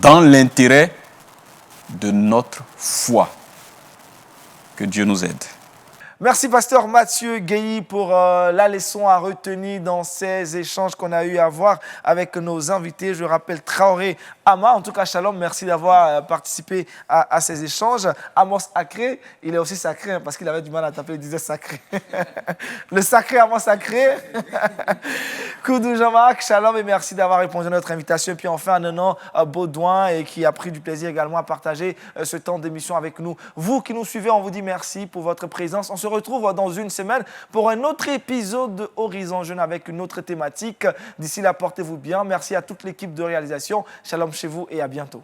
dans l'intérêt de notre foi. Que Dieu nous aide. Merci, pasteur Mathieu Guéhi, pour la leçon à retenir dans ces échanges qu'on a eu à voir avec nos invités. Je rappelle Traoré Ama. En tout cas, Shalom, merci d'avoir participé à ces échanges. Amos Sacré, il est aussi sacré hein, parce qu'il avait du mal à taper, il disait sacré. Le sacré Amos Sacré. Koudou Jean-Marc, Shalom et merci d'avoir répondu à notre invitation. Et puis enfin, Nanan Baudouin et qui a pris du plaisir également à partager ce temps d'émission avec nous. Vous qui nous suivez, on vous dit merci pour votre présence. On se retrouve dans une semaine pour un autre épisode de Horizon Jeune avec une autre thématique. D'ici là, portez-vous bien. Merci à toute l'équipe de réalisation. Shalom chez vous et à bientôt.